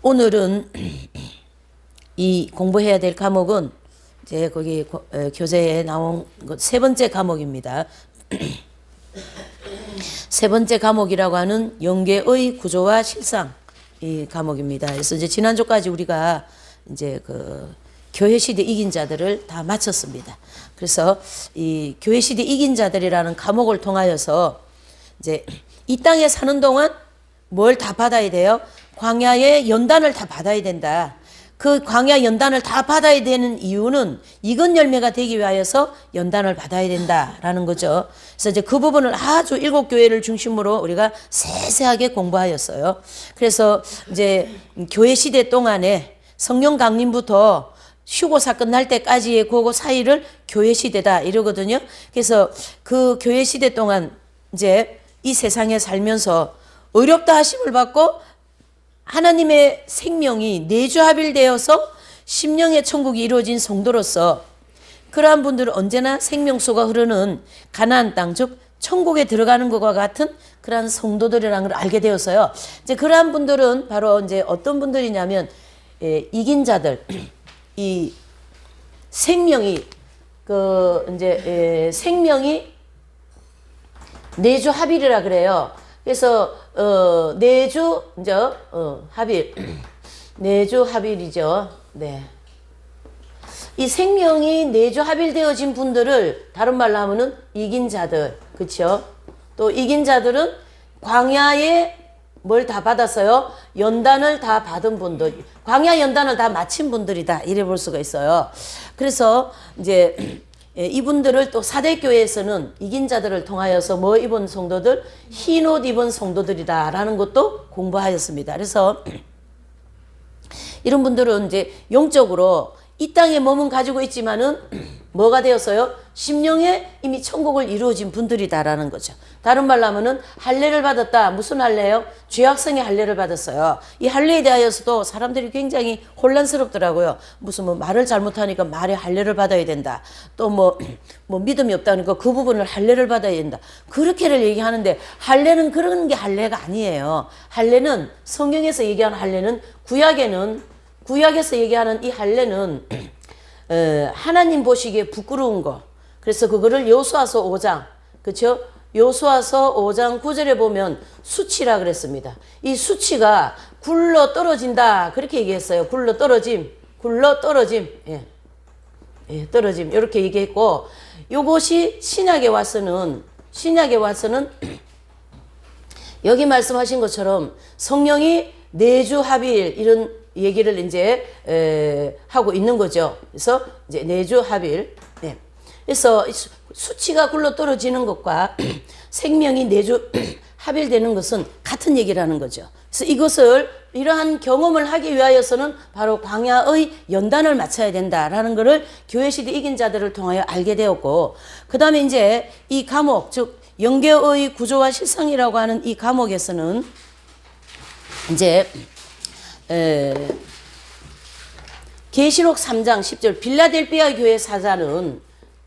오늘은 이 공부해야 될 과목은 이제 거기 교재에 나온 세 번째 과목입니다. 세 번째 과목이라고 하는 영계의 구조와 실상 이 과목입니다. 그래서 이제 지난주까지 우리가 이제 그 교회 시대 이긴 자들을 다 마쳤습니다. 그래서 이 교회 시대 이긴 자들이라는 과목을 통하여서 이제 이 땅에 사는 동안 뭘 다 받아야 돼요? 광야의 연단을 다 받아야 된다. 그 광야 연단을 다 받아야 되는 이유는 익은 열매가 되기 위하여서 연단을 받아야 된다라는 거죠. 그래서 이제 그 부분을 아주 7교회를 중심으로 우리가 세세하게 공부하였어요. 그래서 이제 교회 시대 동안에 성령 강림부터 휴고사 끝날 때까지의 그거 사이를 교회 시대다 이러거든요. 그래서 그 교회 시대 동안 이제 이 세상에 살면서 의롭다 하심을 받고 하나님의 생명이 내주합일되어서 심령의 천국이 이루어진 성도로서 그러한 분들은 언제나 생명수가 흐르는 가나안 땅, 즉 천국에 들어가는 것과 같은 그러한 성도들이라는 걸 알게 되었어요. 이제 그러한 분들은 바로 이제 어떤 분들이냐면 이긴 자들, 이 생명이 생명이 내주합일이라 그래요. 그래서 내주 이제 합일 내주 합일이죠. 네. 이 생명이 내주 합일되어진 분들을 다른 말로 하면은 이긴 자들, 그렇죠? 또 이긴 자들은 광야에 뭘 다 받았어요? 연단을 다 받은 분들, 광야 연단을 다 마친 분들이다 이래 볼 수가 있어요. 그래서 이제 이분들을 또 사대교회에서는 이긴 자들을 통하여서 뭐 입은 성도들? 흰 옷 입은 성도들이다 라는 것도 공부하였습니다. 그래서 이런 분들은 이제 영적으로 이 땅에 몸은 가지고 있지만은 뭐가 되었어요? 심령에 이미 천국을 이루어진 분들이다라는 거죠. 다른 말로 하면은 할례를 받았다. 무슨 할례요? 죄악성의 할례를 받았어요. 이 할례에 대하여서도 사람들이 굉장히 혼란스럽더라고요. 무슨 뭐 말을 잘못하니까 말에 할례를 받아야 된다. 또 뭐 믿음이 없다니까 그 부분을 할례를 받아야 된다. 그렇게를 얘기하는데 할례는 그런 게 할례가 아니에요. 할례는 성경에서 얘기하는 할례는 구약에서 얘기하는 이 할례는 하나님 보시기에 부끄러운 거. 그래서 그거를 여호수아서 5장, 그렇죠? 여호수아서 5장 9절에 보면 수치라 그랬습니다. 이 수치가 굴러 떨어진다 그렇게 얘기했어요. 굴러 떨어짐. 떨어짐 이렇게 얘기했고, 요것이 신약에 와서는 여기 말씀하신 것처럼 성령이 내주합일 이런 얘기를 이제 하고 있는 거죠. 그래서 이제 내주합일. 네. 그래서 수치가 굴러 떨어지는 것과 생명이 내주합일되는 것은 같은 얘기라는 거죠. 그래서 이러한 경험을 하기 위하여서는 바로 광야의 연단을 마쳐야 된다라는 것을 교회 시대 이긴 자들을 통하여 알게 되었고, 그 다음에 이제 이 과목, 즉 영계의 구조와 실상이라고 하는 이 과목에서는 이제 계시록 3장 10절 빌라델비아 교회 사자는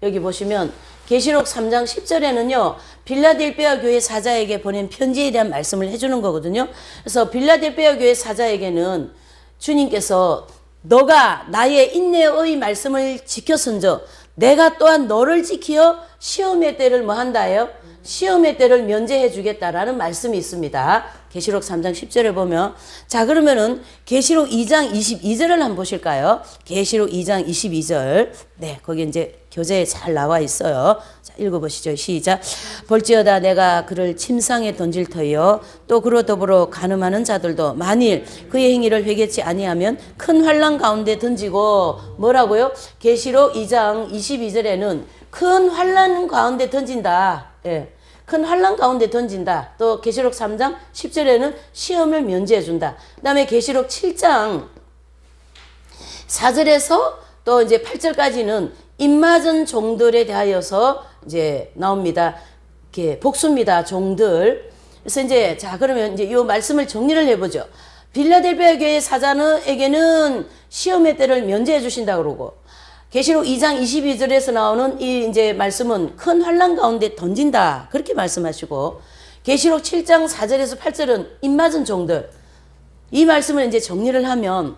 여기 보시면 계시록 3장 10절에는요 빌라델비아 교회 사자에게 보낸 편지에 대한 말씀을 해주는 거거든요. 그래서 빌라델비아 교회 사자에게는 주님께서 너가 나의 인내의 말씀을 지켰은즉 내가 또한 너를 지키어 시험의 때를 뭐 한다예요? 시험의 때를 면제해 주겠다라는 말씀이 있습니다. 계시록 3장 10절에 보면, 자 그러면은 계시록 2장 22절을 한번 보실까요? 계시록 2장 22절. 네, 거기 이제 교재에 잘 나와 있어요. 자, 읽어보시죠. 시작. 볼지어다 내가 그를 침상에 던질 터이요 또 그로 더불어 간음하는 자들도 만일 그의 행위를 회개치 아니하면 큰 환난 가운데 던지고, 뭐라고요? 계시록 2장 22절에는 큰 환난 가운데 던진다. 예. 큰 환난 가운데 던진다. 또 계시록 3장 10절에는 시험을 면제해 준다. 그다음에 계시록 7장 4절에서 또 이제 8절까지는 입맞은 종들에 대하여서 이제 나옵니다. 이렇게 복수입니다. 종들. 그래서 이제 자 그러면 이제 이 말씀을 정리를 해보죠. 빌라델비아 교회 사자에게는 시험의 때를 면제해 주신다 그러고, 계시록 2장 22절에서 나오는 이 이제 말씀은 큰 환난 가운데 던진다 그렇게 말씀하시고, 계시록 7장 4절에서 8절은 입맞은 종들, 이 말씀을 이제 정리를 하면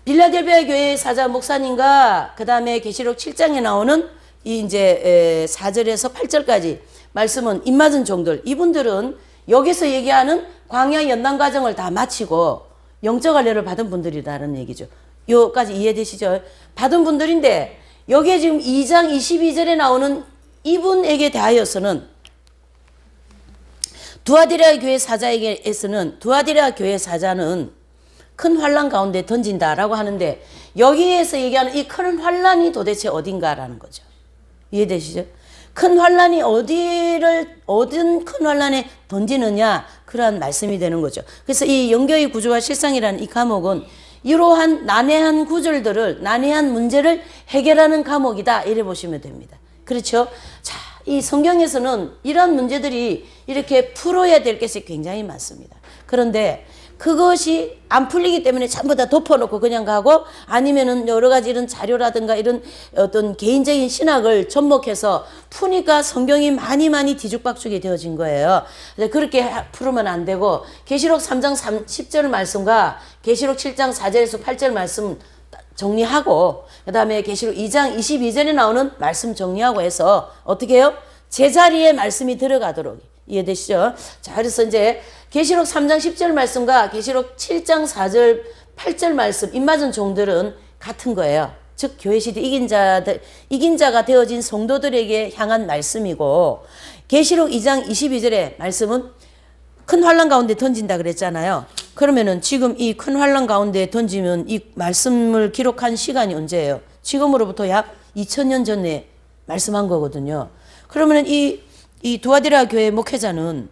빌라델비아 교회 사자 목사님과 그 다음에 계시록 7장에 나오는 이 이제 4절에서 8절까지 말씀은 입맞은 종들, 이분들은 여기서 얘기하는 광야 연단 과정을 다 마치고 영적 할례를 받은 분들이라는 얘기죠. 요까지 이해되시죠? 받은 분들인데 여기에 지금 2장 22절에 나오는 이분에게 대하여서는 두아디라 교회 사자에게서는 두아디라 교회 사자는 큰 환란 가운데 던진다라고 하는데 여기에서 얘기하는 이 큰 환란이 도대체 어딘가라는 거죠. 이해되시죠? 큰 환란이 어딘 큰 환란에 던지느냐 그러한 말씀이 되는 거죠. 그래서 이 영계의 구조와 실상이라는 이 과목은 이러한 난해한 구절들을 난해한 문제를 해결하는 과목이다 이래 보시면 됩니다. 그렇죠? 자, 이 성경에서는 이런 문제들이 이렇게 풀어야 될 것이 굉장히 많습니다. 그런데 그것이 안 풀리기 때문에 전부 다 덮어놓고 그냥 가고 아니면은 여러 가지 이런 자료라든가 이런 어떤 개인적인 신학을 접목해서 푸니까 성경이 많이 뒤죽박죽이 되어진 거예요. 그렇게 풀으면 안 되고 계시록 3장 10절 말씀과 계시록 7장 4절에서 8절 말씀 정리하고 그 다음에 계시록 2장 22절에 나오는 말씀 정리하고 해서 어떻게 해요? 제자리에 말씀이 들어가도록 이해되시죠? 자, 그래서 이제 계시록 3장 10절 말씀과 계시록 7장 4절 8절 말씀 입맞은 종들은 같은 거예요. 즉 교회 시대 이긴 자가 되어진 성도들에게 향한 말씀이고 계시록 2장 22절의 말씀은 큰 환란 가운데 던진다 그랬잖아요. 그러면은 지금 이 큰 환란 가운데 던지면 이 말씀을 기록한 시간이 언제예요? 지금으로부터 약 2000년 전에 말씀한 거거든요. 그러면은 이 두아디라 교회 목회자는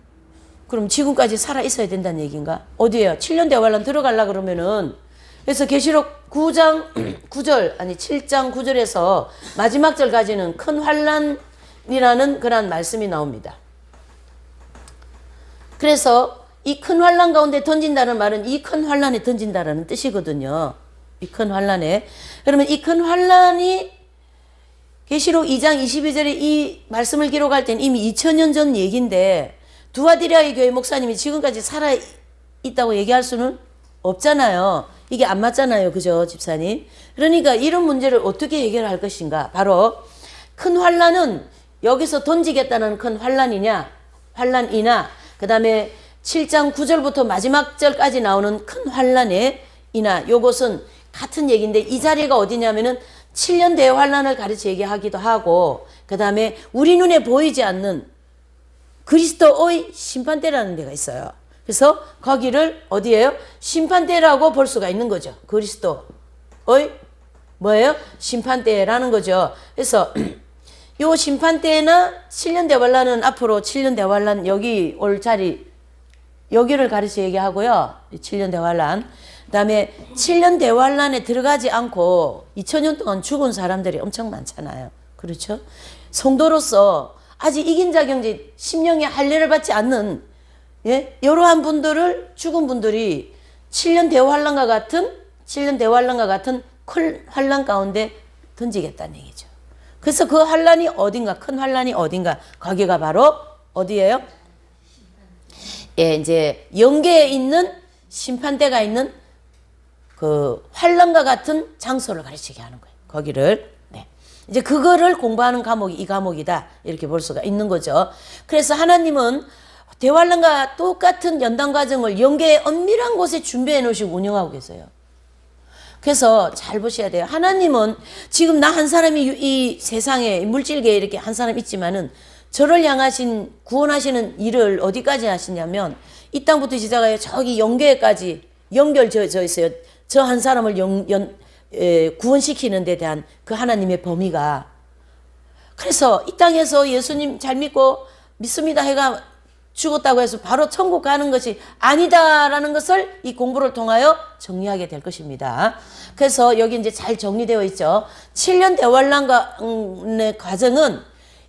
그럼 지금까지 살아 있어야 된다는 얘기인가? 어디에요? 7년 대환란 들어가려 그러면은 그래서 계시록 9장 9절 아니 7장 9절에서 마지막 절까지는 큰 환란이라는 그런 말씀이 나옵니다. 그래서 이 큰 환란 가운데 던진다는 말은 이 큰 환란에 던진다라는 뜻이거든요. 이 큰 환란에. 그러면 이 큰 환란이 계시록 2장 22절에 이 말씀을 기록할 때는 이미 2000년 전 얘기인데 두아디라의 교회 목사님이 지금까지 살아 있다고 얘기할 수는 없잖아요. 이게 안 맞잖아요. 그죠, 집사님? 그러니까 이런 문제를 어떻게 해결할 것인가? 바로 큰 환란은 여기서 던지겠다는 큰 환란이냐? 환란이나 그 다음에 7장 9절부터 마지막 절까지 나오는 큰 환란에 이나 요것은 같은 얘기인데 이 자리가 어디냐면은 7년 대환란을 가르쳐 얘기하기도 하고 그 다음에 우리 눈에 보이지 않는 그리스도의 심판대라는 데가 있어요. 그래서 거기를 어디예요? 심판대라고 볼 수가 있는 거죠. 그리스도의 뭐예요? 심판대라는 거죠. 그래서 요 심판대나 7년 대환란은 앞으로 7년 대환란 여기 올 자리 여기를 가르쳐 얘기하고요. 7년 대환란. 그 다음에 7년 대환란에 들어가지 않고 2000년 동안 죽은 사람들이 엄청 많잖아요. 그렇죠? 성도로서 아직 이긴 자 경지 심령의 할례를 받지 않는 이러한 분들을 죽은 분들이 7년 대환란과 같은 큰 환란 가운데 던지겠다는 얘기죠. 그래서 그 환란이 어딘가 큰 환란이 어딘가 거기가 바로 어디예요? 이제 영계에 있는 심판대가 있는 그 환란과 같은 장소를 가르치게 하는 거예요. 거기를. 이제 그거를 공부하는 과목이 이 과목이다. 이렇게 볼 수가 있는 거죠. 그래서 하나님은 대환란과 똑같은 연단 과정을 영계의 엄밀한 곳에 준비해 놓으시고 운영하고 계세요. 그래서 잘 보셔야 돼요. 하나님은 지금 나 한 사람이 이 세상에 물질계에 이렇게 한 사람 있지만은 저를 향하신 구원하시는 일을 어디까지 하시냐면 이 땅부터 시작하여 저기 영계까지 연결되어 있어요. 저 한 사람을 구원시키는 데 대한 그 하나님의 범위가. 그래서 이 땅에서 예수님 잘 믿습니다 해가 죽었다고 해서 바로 천국 가는 것이 아니다라는 것을 이 공부를 통하여 정리하게 될 것입니다. 그래서 여기 이제 잘 정리되어 있죠. 7년 대환란의 과정은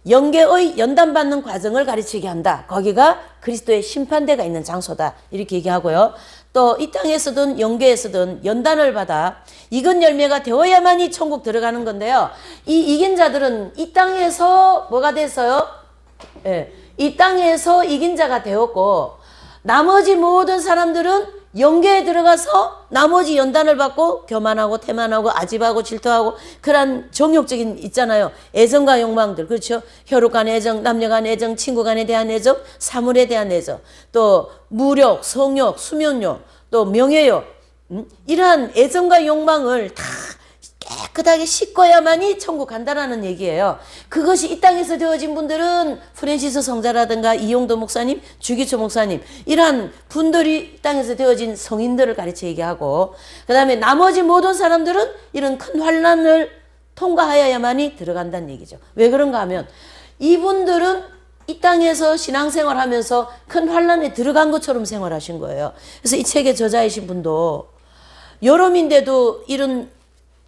영계의 연단받는 과정을 가르치게 한다. 거기가 그리스도의 심판대가 있는 장소다. 이렇게 얘기하고요. 또 이 땅에서든 영계에서든 연단을 받아 익은 열매가 되어야만이 천국 들어가는 건데요. 이 이긴 자들은 이 땅에서 뭐가 됐어요? 이 땅에서 이긴 자가 되었고 나머지 모든 사람들은 영계에 들어가서 나머지 연단을 받고 교만하고 태만하고 아집하고 질투하고 그런 정욕적인 있잖아요. 애정과 욕망들. 그렇죠. 혈육 간의 애정, 남녀 간의 애정, 친구 간에 대한 애정, 사물에 대한 애정, 또 무력, 성욕, 수면욕, 또 명예욕, 이러한 애정과 욕망을 다 깨끗하게 씻어야만이 천국 간다라는 얘기예요. 그것이 이 땅에서 되어진 분들은 프랜시스 성자라든가 이용도 목사님, 주기초 목사님, 이러한 분들이 이 땅에서 되어진 성인들을 가르쳐 얘기하고, 그 다음에 나머지 모든 사람들은 이런 큰 환난을 통과하여야만이 들어간다는 얘기죠. 왜 그런가 하면 이분들은 이 땅에서 신앙생활 하면서 큰 환난에 들어간 것처럼 생활하신 거예요. 그래서 이 책의 저자이신 분도 여름인데도 이런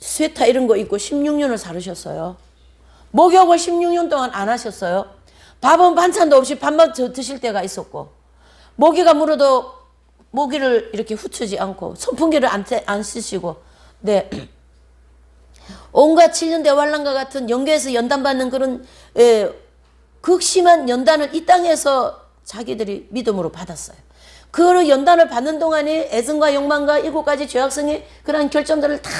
스웨터 이런 거 입고 16년을 살으셨어요. 목욕을 16년 동안 안 하셨어요. 밥은 반찬도 없이 밥만 드실 때가 있었고, 모기가 물어도 모기를 이렇게 후추지 않고 선풍기를 안 쓰시고, 네. 온갖 7년 대환란과 같은 영계에서 연단받는 그런 극심한 연단을 이 땅에서 자기들이 믿음으로 받았어요. 그 연단을 받는 동안에 애정과 욕망과 7가지 죄악성의 그런 결점들을 다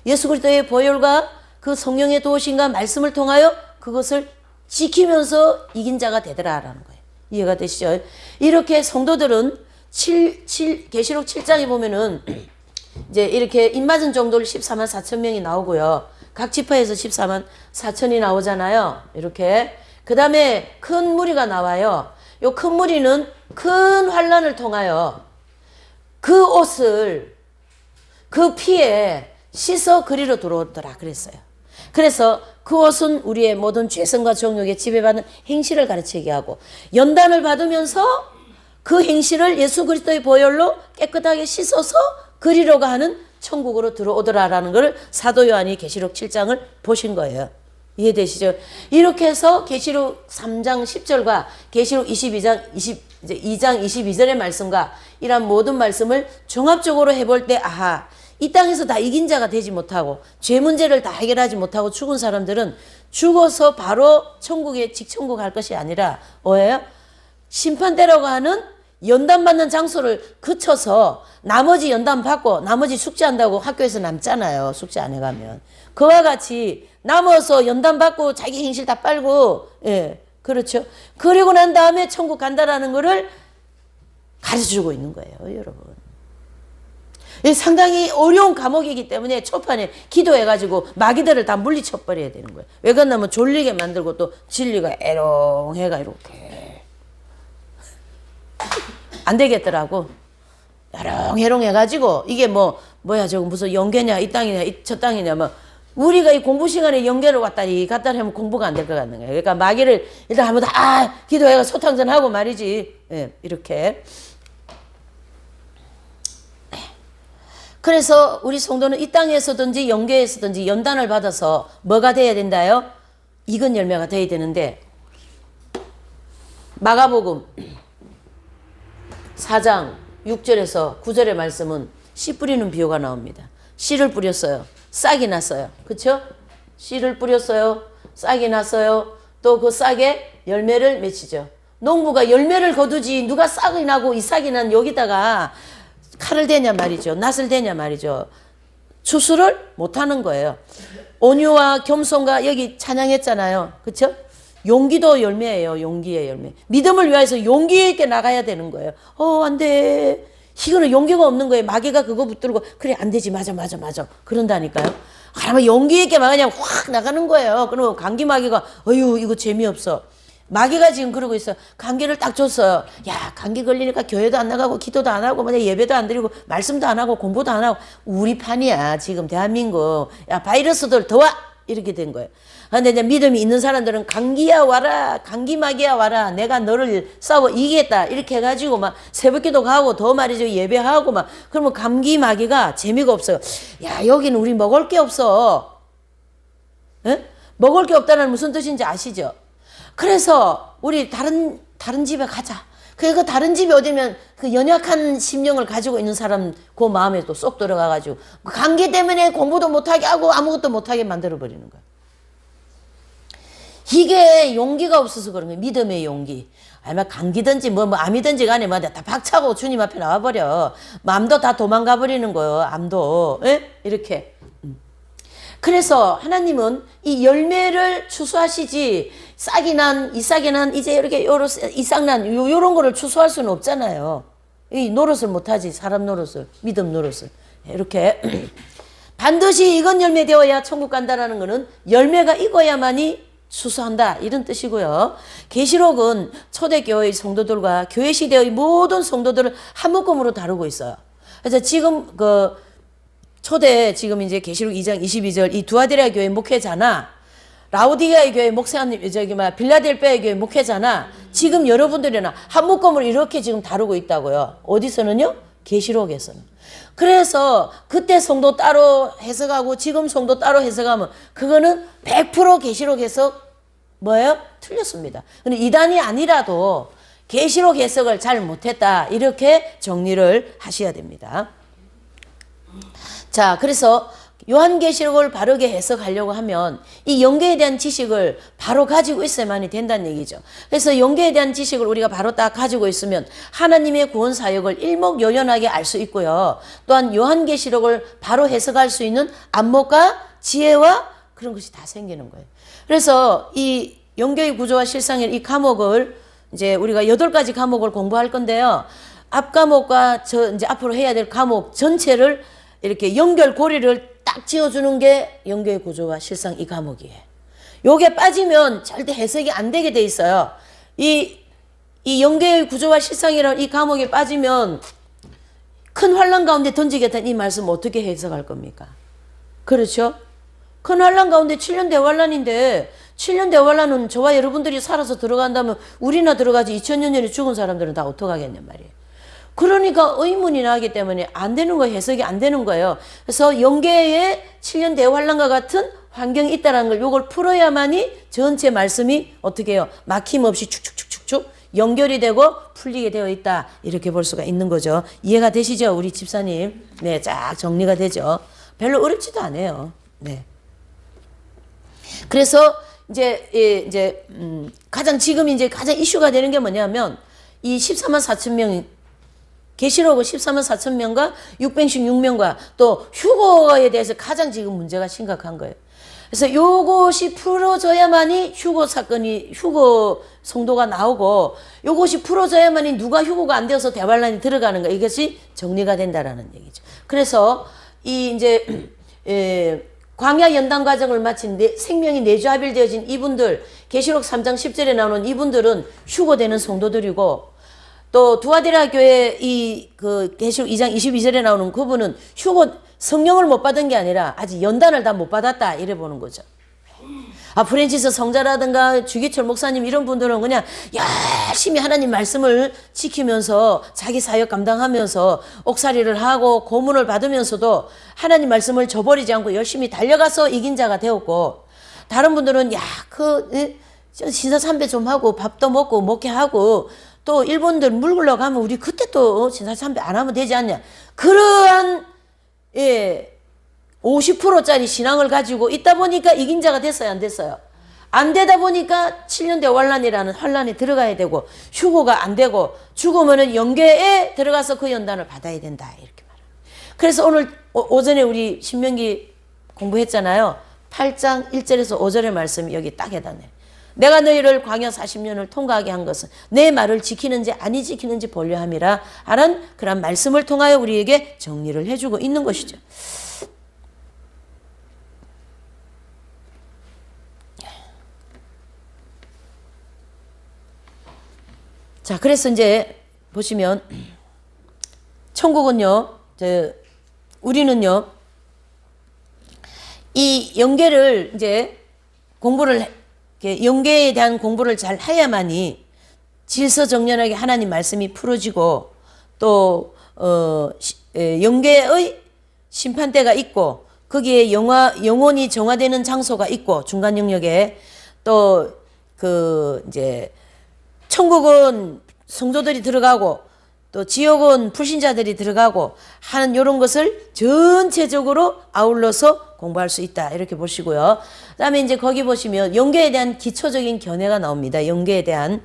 예수 그리스도의 보혈과 그 성령의 도우심과 말씀을 통하여 그것을 지키면서 이긴 자가 되더라라는 거예요. 이해가 되시죠? 이렇게 성도들은 계시록 7장에 보면은 이제 이렇게 입맞은 정도를 14만 4천 명이 나오고요. 각 지파에서 14만 4천이 나오잖아요. 이렇게. 그 다음에 큰 무리가 나와요. 요 큰 무리는 큰 환란을 통하여 그 옷을 그 피에 씻어 그리로 들어오더라 그랬어요. 그래서 그 옷은 우리의 모든 죄성과 정욕에 지배받는 행실을 가르쳐 얘기하고, 연단을 받으면서 그 행실을 예수 그리스도의 보혈로 깨끗하게 씻어서 그리로가 하는 천국으로 들어오더라라는 것을 사도 요한이 계시록 7장을 보신 거예요. 이해되시죠? 이렇게 해서 계시록 3장 10절과 계시록 2장 22절의 말씀과 이러한 모든 말씀을 종합적으로 해볼 때, 아하, 이 땅에서 다 이긴 자가 되지 못하고 죄 문제를 다 해결하지 못하고 죽은 사람들은 죽어서 바로 천국에 직천국 갈 것이 아니라 뭐예요? 심판대라고 하는 연단받는 장소를 그쳐서 나머지 연단 받고 나머지 숙제한다고 학교에서 남잖아요. 숙제 안 해가면. 그와 같이 남아서 연단 받고 자기 행실 다 빨고, 예, 그렇죠. 그리고 난 다음에 천국 간다라는 거를 가르쳐주고 있는 거예요, 여러분. 상당히 어려운 과목이기 때문에 초판에 기도해가지고 마귀들을 다 물리쳐버려야 되는 거예요. 왜 그러냐면 졸리게 만들고 또 진리가 에롱해가 이렇게 안 되겠더라고. 에롱에롱 해가지고 이게 뭐야 저거 무슨 연계냐 이 땅이냐 저 땅이냐 뭐 우리가 이 공부 시간에 연계를 왔다리 갔다리 하면 공부가 안 될 것 같는 거예요. 그러니까 마귀를 일단 한번 다 기도해가 소탕전 하고 말이지. 예, 이렇게. 그래서 우리 성도는 이 땅에서든지 영계에서든지 연단을 받아서 뭐가 돼야 된다요? 익은 열매가 돼야 되는데, 마가복음 4장 6절에서 9절의 말씀은 씨 뿌리는 비유가 나옵니다. 씨를 뿌렸어요. 싹이 났어요. 그렇죠? 씨를 뿌렸어요. 싹이 났어요. 또 그 싹에 열매를 맺히죠. 농부가 열매를 거두지 누가 싹이 나고 이 싹이 난 여기다가 칼을 대냐 말이죠. 낫을 대냐 말이죠. 추수를 못하는 거예요. 온유와 겸손과 여기 찬양했잖아요. 그렇죠? 용기도 열매예요. 용기의 열매. 믿음을 위해서 용기 있게 나가야 되는 거예요. 안 돼. 이거는 용기가 없는 거예요. 마귀가 그거 붙들고 그래 안 되지. 맞아. 그런다니까요. 그러면 용기 있게 막 그냥 확 나가는 거예요. 그러면 감기 마귀가 어휴 이거 재미없어. 마귀가 지금 그러고 있어. 감기를 딱 줬어요. 야, 감기 걸리니까 교회도 안 나가고 기도도 안 하고 뭐냐 예배도 안 드리고 말씀도 안 하고 공부도 안 하고 우리 판이야 지금 대한민국. 야, 바이러스들 더 와. 이렇게 된 거예요. 근데 이제 믿음이 있는 사람들은 감기야 와라, 감기 마귀야 와라, 내가 너를 싸워 이기겠다 이렇게 해가지고 막 새벽기도 가고 더 말이죠 예배하고 막 그러면 감기 마귀가 재미가 없어요. 야, 여기는 우리 먹을 게 없어. 에? 먹을 게 없다는 무슨 뜻인지 아시죠? 그래서 우리 다른 집에 가자. 그 다른 집이 어디면 그 연약한 심령을 가지고 있는 사람 그 마음에 또 쏙 들어가가지고 감기 때문에 공부도 못하게 하고 아무것도 못하게 만들어버리는 거야. 이게 용기가 없어서 그런 거예요. 믿음의 용기. 아마 감기든지 뭐 암이든지 간에 다 박차고 주님 앞에 나와버려. 암도 다 도망가 버리는 거예요. 암도. 예? 이렇게. 그래서 하나님은 이 열매를 추수하시지 싹이 난 이제 이렇게 이싹난 요런 거를 추수할 수는 없잖아요. 이 노릇을 못하지. 사람 노릇을. 믿음 노릇을. 이렇게 반드시 익은 열매 되어야 천국 간다라는 거는 열매가 익어야만이 추수한다 이런 뜻이고요. 계시록은 초대교회의 성도들과 교회 시대의 모든 성도들을 한 묶음으로 다루고 있어요. 그래서 지금 지금 이제 계시록 2장 22절 이 두아디라 교회 목회자나 라우디게아의 교회 목사님 빌라델피아의 교회 목회자나 지금 여러분들이나 한 묶음으로 이렇게 지금 다루고 있다고요. 어디서는요? 계시록에서는. 그래서 그때 성도 따로 해석하고 지금 성도 따로 해석하면 그거는 100% 계시록 해석 뭐예요? 틀렸습니다. 근데 이단이 아니라도 계시록 해석을 잘 못했다 이렇게 정리를 하셔야 됩니다. 자, 그래서 요한계시록을 바르게 해석하려고 하면 이 영계에 대한 지식을 바로 가지고 있어야만이 된다는 얘기죠. 그래서 영계에 대한 지식을 우리가 바로 딱 가지고 있으면 하나님의 구원 사역을 일목요연하게 알 수 있고요. 또한 요한계시록을 바로 해석할 수 있는 안목과 지혜와 그런 것이 다 생기는 거예요. 그래서 이 영계의 구조와 실상의 이 과목을 이제 우리가 8가지 과목을 공부할 건데요. 앞 과목과 이제 앞으로 해야 될 과목 전체를 이렇게 연결고리를 딱 지어주는 게 영계의 구조와 실상 이 과목이에요. 요게 빠지면 절대 해석이 안 되게 돼 있어요. 이 영계의 구조와 실상이라는 이 과목에 빠지면 큰 환란 가운데 던지겠다는 이 말씀 어떻게 해석할 겁니까? 그렇죠? 큰 환란 가운데 7년 대환란인데 7년 대환란은 저와 여러분들이 살아서 들어간다면 우리나 들어가지 2000년 전에 죽은 사람들은 다 어떡하겠냔 말이에요. 그러니까 의문이 나기 때문에 안 되는 거예요. 해석이 안 되는 거예요. 그래서 영계에 7년 대환란과 같은 환경이 있다는 걸 요걸 풀어야만이 전체 말씀이 어떻게 해요? 막힘없이 축축축축축 연결이 되고 풀리게 되어 있다. 이렇게 볼 수가 있는 거죠. 이해가 되시죠? 우리 집사님. 네, 쫙 정리가 되죠. 별로 어렵지도 않아요. 네. 그래서 가장 이슈가 되는 게 뭐냐면 이 14만 4천 명 계시록은 14만 4천 명과 616명과 또 휴거에 대해서 가장 지금 문제가 심각한 거예요. 그래서 요것이 풀어져야만이 휴거 성도가 나오고 요것이 풀어져야만이 누가 휴거가 안 되어서 대환란이 들어가는가 이것이 정리가 된다라는 얘기죠. 그래서 광야 연단 과정을 마친 생명이 내주합일되어진 이분들 계시록 3장 10절에 나오는 이분들은 휴거되는 성도들이고 또 두아디라 교회 계시록 2장 22절에 나오는 그분은 성령을 못 받은 게 아니라 아직 연단을 다 못 받았다 이래 보는 거죠. 프랜시스 성자라든가 주기철 목사님 이런 분들은 그냥 열심히 하나님 말씀을 지키면서 자기 사역 감당하면서 옥살이를 하고 고문을 받으면서도 하나님 말씀을 저버리지 않고 열심히 달려가서 이긴 자가 되었고 다른 분들은 신사참배 좀 하고 밥도 먹고 목회하고 또 일본들 물 굴러가면 우리 그때 또 신사참배 안 하면 되지 않냐. 그러한 50%짜리 신앙을 가지고 있다 보니까 이긴 자가 됐어요, 안 됐어요? 안 되다 보니까 7년 대환란이라는 환란에 들어가야 되고 휴고가 안 되고 죽으면은 영계에 들어가서 그 연단을 받아야 된다 이렇게 말합니다. 그래서 오늘 오전에 우리 신명기 공부했잖아요. 8장 1절에서 5절의 말씀이 여기 딱 해당해요. 내가 너희를 광야 40년을 통과하게 한 것은 내 말을 지키는지 아니 지키는지 보려 함이라 하는 그런 말씀을 통하여 우리에게 정리를 해주고 있는 것이죠. 자, 그래서 이제 보시면 천국은요, 우리는요, 이 영계를 이제 영계에 대한 공부를 잘 해야만이 질서정연하게 하나님 말씀이 풀어지고 또 영계의 심판대가 있고 거기에 영혼이 정화되는 장소가 있고 중간 영역에 또 이제 천국은 성도들이 들어가고 또 지옥은 불신자들이 들어가고 하는 이런 것을 전체적으로 아울러서 공부할 수 있다. 이렇게 보시고요. 그다음에 이제 거기 보시면 영계에 대한 기초적인 견해가 나옵니다. 영계에 대한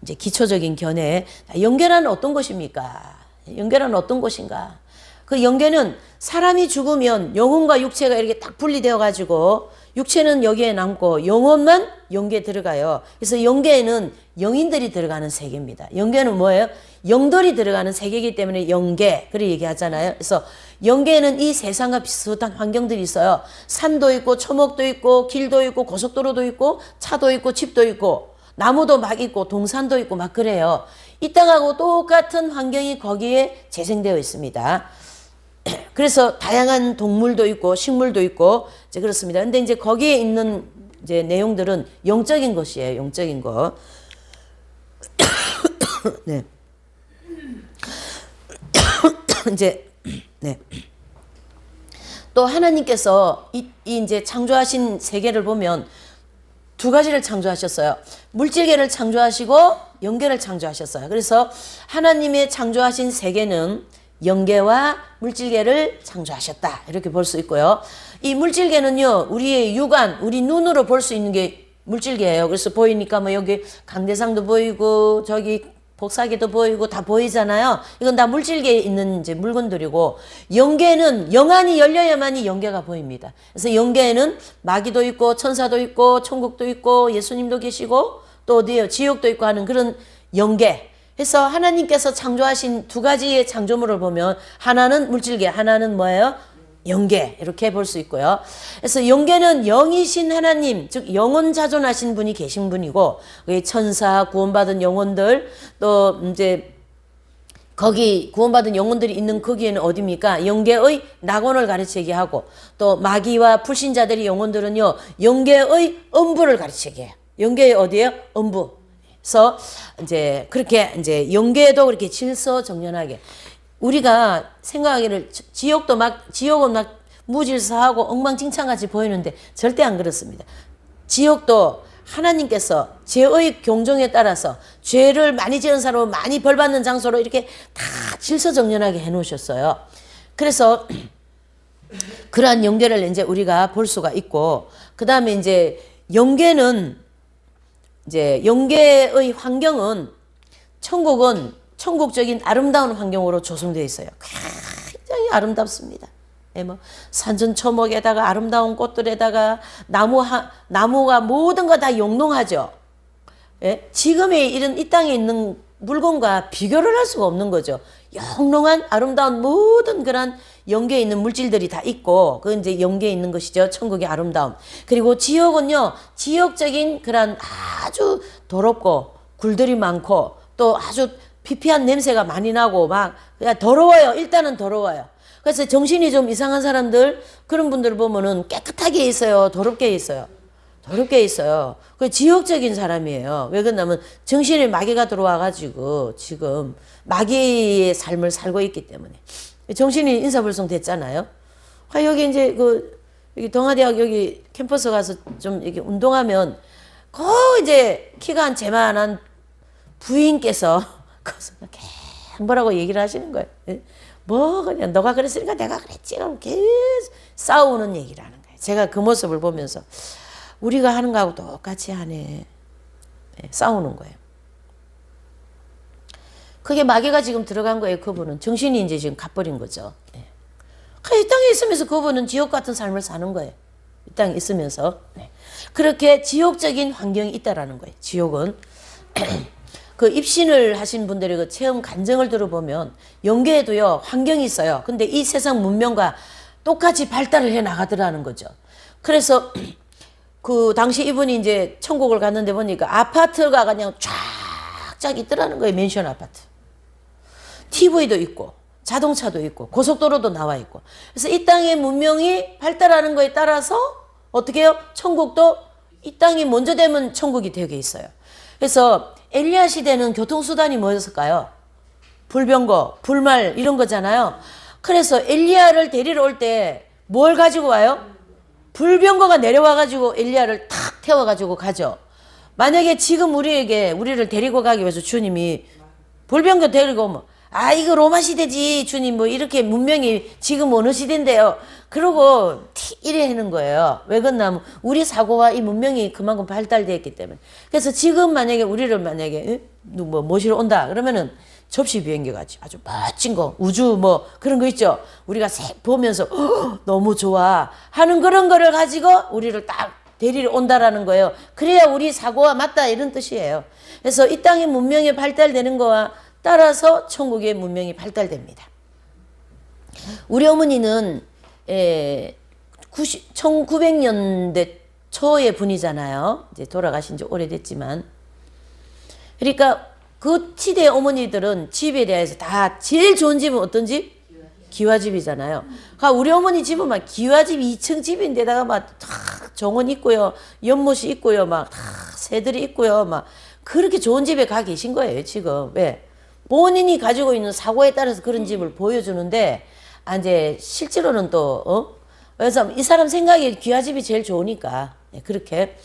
이제 기초적인 견해. 영계란 어떤 것입니까? 영계란 어떤 것인가? 그 영계는 사람이 죽으면 영혼과 육체가 이렇게 딱 분리되어 가지고 육체는 여기에 남고 영혼만 영계에 들어가요. 그래서 영계에는 영인들이 들어가는 세계입니다. 영계는 뭐예요? 영들이 들어가는 세계이기 때문에 영계, 그렇게 얘기하잖아요. 그래서 영계에는 이 세상과 비슷한 환경들이 있어요. 산도 있고 초목도 있고 길도 있고 고속도로도 있고 차도 있고 집도 있고 나무도 막 있고 동산도 있고 막 그래요. 이 땅하고 똑같은 환경이 거기에 재생되어 있습니다. 그래서 다양한 동물도 있고 식물도 있고 이제 그렇습니다. 근데 이제 거기에 있는 이제 내용들은 영적인 것이에요. 영적인 거. 네. 이제 네. 또 하나님께서 이 이제 창조하신 세계를 보면 두 가지를 창조하셨어요. 물질계를 창조하시고 영계를 창조하셨어요. 그래서 하나님의 창조하신 세계는 영계와 물질계를 창조하셨다. 이렇게 볼 수 있고요. 이 물질계는요, 우리의 육안, 우리 눈으로 볼 수 있는 게 물질계예요. 그래서 보이니까 뭐 여기 강대상도 보이고 저기 복사기도 보이고 다 보이잖아요. 이건 다 물질계에 있는 이제 물건들이고, 영계는 영안이 열려야만이 영계가 보입니다. 그래서 영계에는 마귀도 있고 천사도 있고 천국도 있고 예수님도 계시고 또 어디에요? 지옥도 있고 하는 그런 영계. 그래서 하나님께서 창조하신 두 가지의 창조물을 보면 하나는 물질계, 하나는 뭐예요? 영계. 이렇게 볼 수 있고요. 그래서 영계는 영이신 하나님, 즉 영원 자존하신 분이 계신 분이고, 천사, 구원받은 영혼들, 또 이제 거기 구원받은 영혼들이 있는 거기에는 어디입니까? 영계의 낙원을 가르치게 하고, 또 마귀와 불신자들의 영혼들은요, 영계의 음부를 가르치게 해요. 영계의 어디예요? 음부. 그래서 이제 그렇게 이제 영계도 그렇게 질서정연하게, 우리가 생각하기를 지옥은 막 무질서하고 엉망진창같이 보이는데 절대 안 그렇습니다. 지옥도 하나님께서 죄의 경종에 따라서 죄를 많이 지은 사람은 많이 벌 받는 장소로 이렇게 다 질서정연하게 해놓으셨어요. 그래서 그러한 영계를 이제 우리가 볼 수가 있고, 그 다음에 이제 영계는 이제 영계의 환경은 천국적인 아름다운 환경으로 조성되어 있어요. 굉장히 아름답습니다. 예, 뭐 산천초목에다가 아름다운 꽃들에다가 나무가 모든 거 다 영롱하죠. 예? 지금의 이런 이 땅에 있는 물건과 비교를 할 수가 없는 거죠. 영롱한 아름다운 모든 그런 영계에 있는 물질들이 다 있고, 그건 이제 영계에 있는 것이죠. 천국의 아름다움. 그리고 지옥은요, 지역적인 그런 아주 더럽고 굴들이 많고 또 아주 피피한 냄새가 많이 나고 막 그냥 더러워요. 일단은 더러워요. 그래서 정신이 좀 이상한 사람들, 그런 분들 보면은 깨끗하게 있어요? 더럽게 있어요? 더럽게 있어요. 그 지역적인 사람이에요. 왜 그러냐면 정신에 마귀가 들어와가지고 지금 마귀의 삶을 살고 있기 때문에. 정신이 인사불성 됐잖아요. 여기 이제 여기 동아대학 여기 캠퍼스 가서 좀 이렇게 운동하면 이제 키가 한 제만한 부인께서 뭐라고 얘기를 하시는 거예요. 뭐 그냥 너가 그랬으니까 내가 그랬지. 그럼 계속 싸우는 얘기를 하는 거예요. 제가 그 모습을 보면서 우리가 하는 거하고 똑같이 하네. 싸우는 거예요. 그게 마귀가 지금 들어간 거예요. 그분은 정신이 이제 지금 가버린 거죠. 이 땅에 있으면서 그분은 지옥 같은 삶을 사는 거예요. 이 땅에 있으면서. 그렇게 지옥적인 환경이 있다라는 거예요. 지옥은. 그 입신을 하신 분들의 그 체험 간증을 들어보면 영계에도요 환경이 있어요. 근데 이 세상 문명과 똑같이 발달을 해 나가더라는 거죠. 그래서 그 당시 이분이 이제 천국을 갔는데 보니까 아파트가 그냥 쫙쫙 있더라는 거예요. 맨션 아파트. TV도 있고 자동차도 있고 고속도로도 나와 있고. 그래서 이 땅의 문명이 발달하는 거에 따라서 어떻게 해요? 천국도 이 땅이 먼저 되면 천국이 되게 있어요. 그래서 엘리야 시대는 교통수단이 뭐였을까요? 불병거, 불말 이런 거잖아요. 그래서 엘리야를 데리러 올 때 뭘 가지고 와요? 불병거가 내려와가지고 엘리야를 탁 태워가지고 가죠. 만약에 지금 우리를 데리고 가기 위해서 주님이 불병거 데리고 오면 이거 로마 시대지 주님 뭐 이렇게 문명이 지금 어느 시대인데요. 그러고 이래 하는 거예요. 왜 그러냐면 우리 사고와 이 문명이 그만큼 발달되어 있기 때문에. 그래서 지금 만약에 우리를 만약에 뭐 모시러 온다 그러면은 접시 비행기 같이 아주 멋진 거 우주 뭐 그런 거 있죠. 우리가 보면서 너무 좋아 하는 그런 거를 가지고 우리를 딱 데리러 온다라는 거예요. 그래야 우리 사고와 맞다 이런 뜻이에요. 그래서 이 땅의 문명이 발달되는 거와 따라서 천국의 문명이 발달됩니다. 우리 어머니는 1900년대 초의 분이잖아요. 이제 돌아가신 지 오래됐지만. 그러니까 그 시대의 어머니들은 집에 대해서 다 제일 좋은 집은 어떤 집? 기와집이잖아요. 그러니까 우리 어머니 집은 막 기와집 2층 집인데다가 막 다 정원 있고요. 연못이 있고요. 막 다 새들이 있고요. 막 그렇게 좋은 집에 가 계신 거예요, 지금. 왜? 본인이 가지고 있는 사고에 따라서 그런 집을 보여주는데, 이제 실제로는 또, 그래서 이 사람 생각에 기와집이 제일 좋으니까, 그렇게.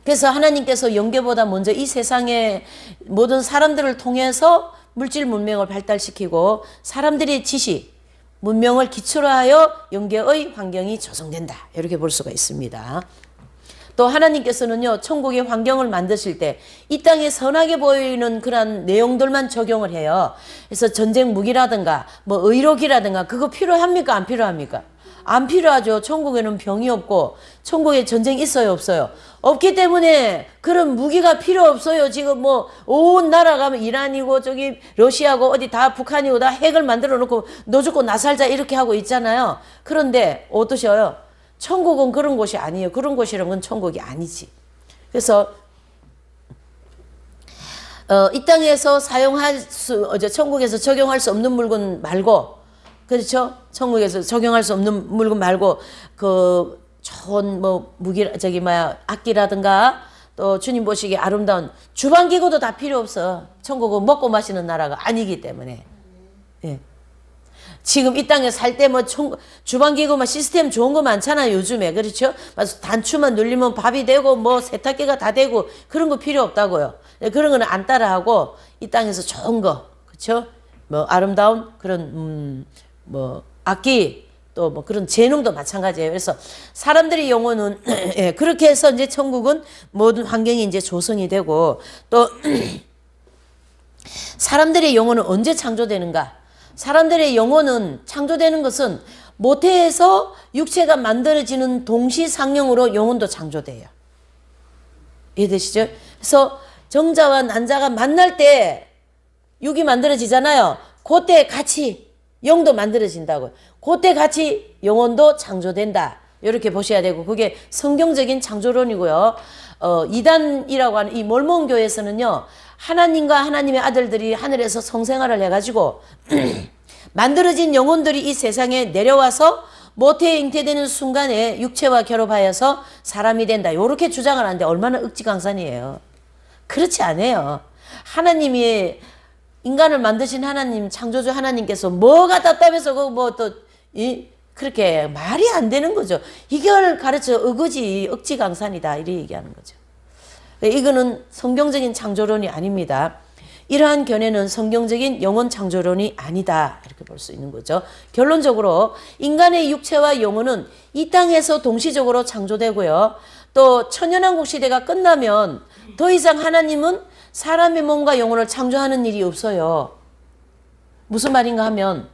그래서 하나님께서 영계보다 먼저 이 세상의 모든 사람들을 통해서 물질 문명을 발달시키고 사람들의 지식, 문명을 기초로 하여 영계의 환경이 조성된다. 이렇게 볼 수가 있습니다. 또 하나님께서는요, 천국의 환경을 만드실 때 이 땅에 선하게 보이는 그런 내용들만 적용을 해요. 그래서 전쟁 무기라든가 뭐 의료기라든가 그거 필요합니까? 안 필요합니까? 안 필요하죠. 천국에는 병이 없고 천국에 전쟁 있어요? 없어요? 없기 때문에 그런 무기가 필요 없어요. 지금 뭐 온 나라 가면 이란이고 저기 러시아고 어디 다 북한이고 다 핵을 만들어 놓고 너 죽고 나 살자 이렇게 하고 있잖아요. 그런데 어떠셔요? 천국은 그런 곳이 아니에요. 그런 곳이라는 건 천국이 아니지. 그래서 이 땅에서 사용할 수, 천국에서 적용할 수 없는 물건 말고, 그렇죠? 천국에서 적용할 수 없는 물건 말고, 좋은 악기라든가, 또 주님 보시기에 아름다운 주방기구도 다 필요 없어. 천국은 먹고 마시는 나라가 아니기 때문에. 예. 지금 이 땅에 살 때 주방기구 시스템 좋은 거 많잖아요, 요즘에. 그렇죠? 단추만 눌리면 밥이 되고, 세탁기가 다 되고, 그런 거 필요 없다고요. 그런 거는 안 따라하고, 이 땅에서 좋은 거, 그렇죠? 아름다운 그런, 악기, 또 그런 재능도 마찬가지예요. 그래서 사람들의 영혼은, 예, 그렇게 해서 이제 천국은 모든 환경이 이제 조성이 되고, 또, 사람들의 영혼은 언제 창조되는가? 사람들의 영혼은 창조되는 것은 모태에서 육체가 만들어지는 동시상용으로 영혼도 창조돼요. 이해되시죠? 그래서 정자와 난자가 만날 때 육이 만들어지잖아요. 그때 같이 영도 만들어진다고요. 그때 같이 영혼도 창조된다. 이렇게 보셔야 되고 그게 성경적인 창조론이고요. 이단이라고 하는 이 몰몬교에서는요. 하나님과 하나님의 아들들이 하늘에서 성생활을 해가지고 만들어진 영혼들이 이 세상에 내려와서 모태에 잉태되는 순간에 육체와 결합하여서 사람이 된다. 이렇게 주장을 하는데 얼마나 억지강산이에요. 그렇지 않아요. 하나님이 인간을 만드신 하나님, 창조주 하나님께서 뭐가 답답해서 그렇게 말이 안 되는 거죠. 이걸 가르쳐 어거지 억지강산이다. 이렇게 얘기하는 거죠. 이거는 성경적인 창조론이 아닙니다. 이러한 견해는 성경적인 영혼 창조론이 아니다. 이렇게 볼 수 있는 거죠. 결론적으로 인간의 육체와 영혼은 이 땅에서 동시적으로 창조되고요. 또 천연왕국 시대가 끝나면 더 이상 하나님은 사람의 몸과 영혼을 창조하는 일이 없어요. 무슨 말인가 하면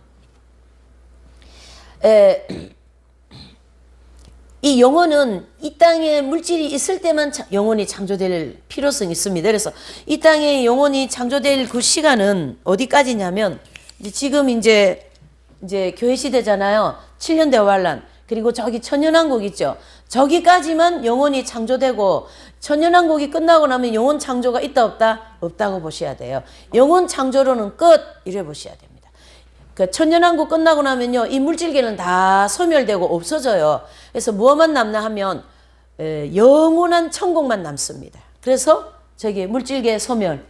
이 영혼은 이 땅에 물질이 있을 때만 영혼이 창조될 필요성이 있습니다. 그래서 이 땅에 영혼이 창조될 그 시간은 어디까지냐면 지금 이제 교회 시대잖아요. 7년 대환란 그리고 저기 천년왕국 있죠. 저기까지만 영혼이 창조되고 천년왕국이 끝나고 나면 영혼 창조가 있다 없다? 없다고 보셔야 돼요. 영혼 창조로는 끝 이래 보셔야 됩니다. 그 천년왕국 끝나고 나면요, 이 물질계는 다 소멸되고 없어져요. 그래서 무엇만 남나 하면 영원한 천국만 남습니다. 그래서 저기 물질계 소멸,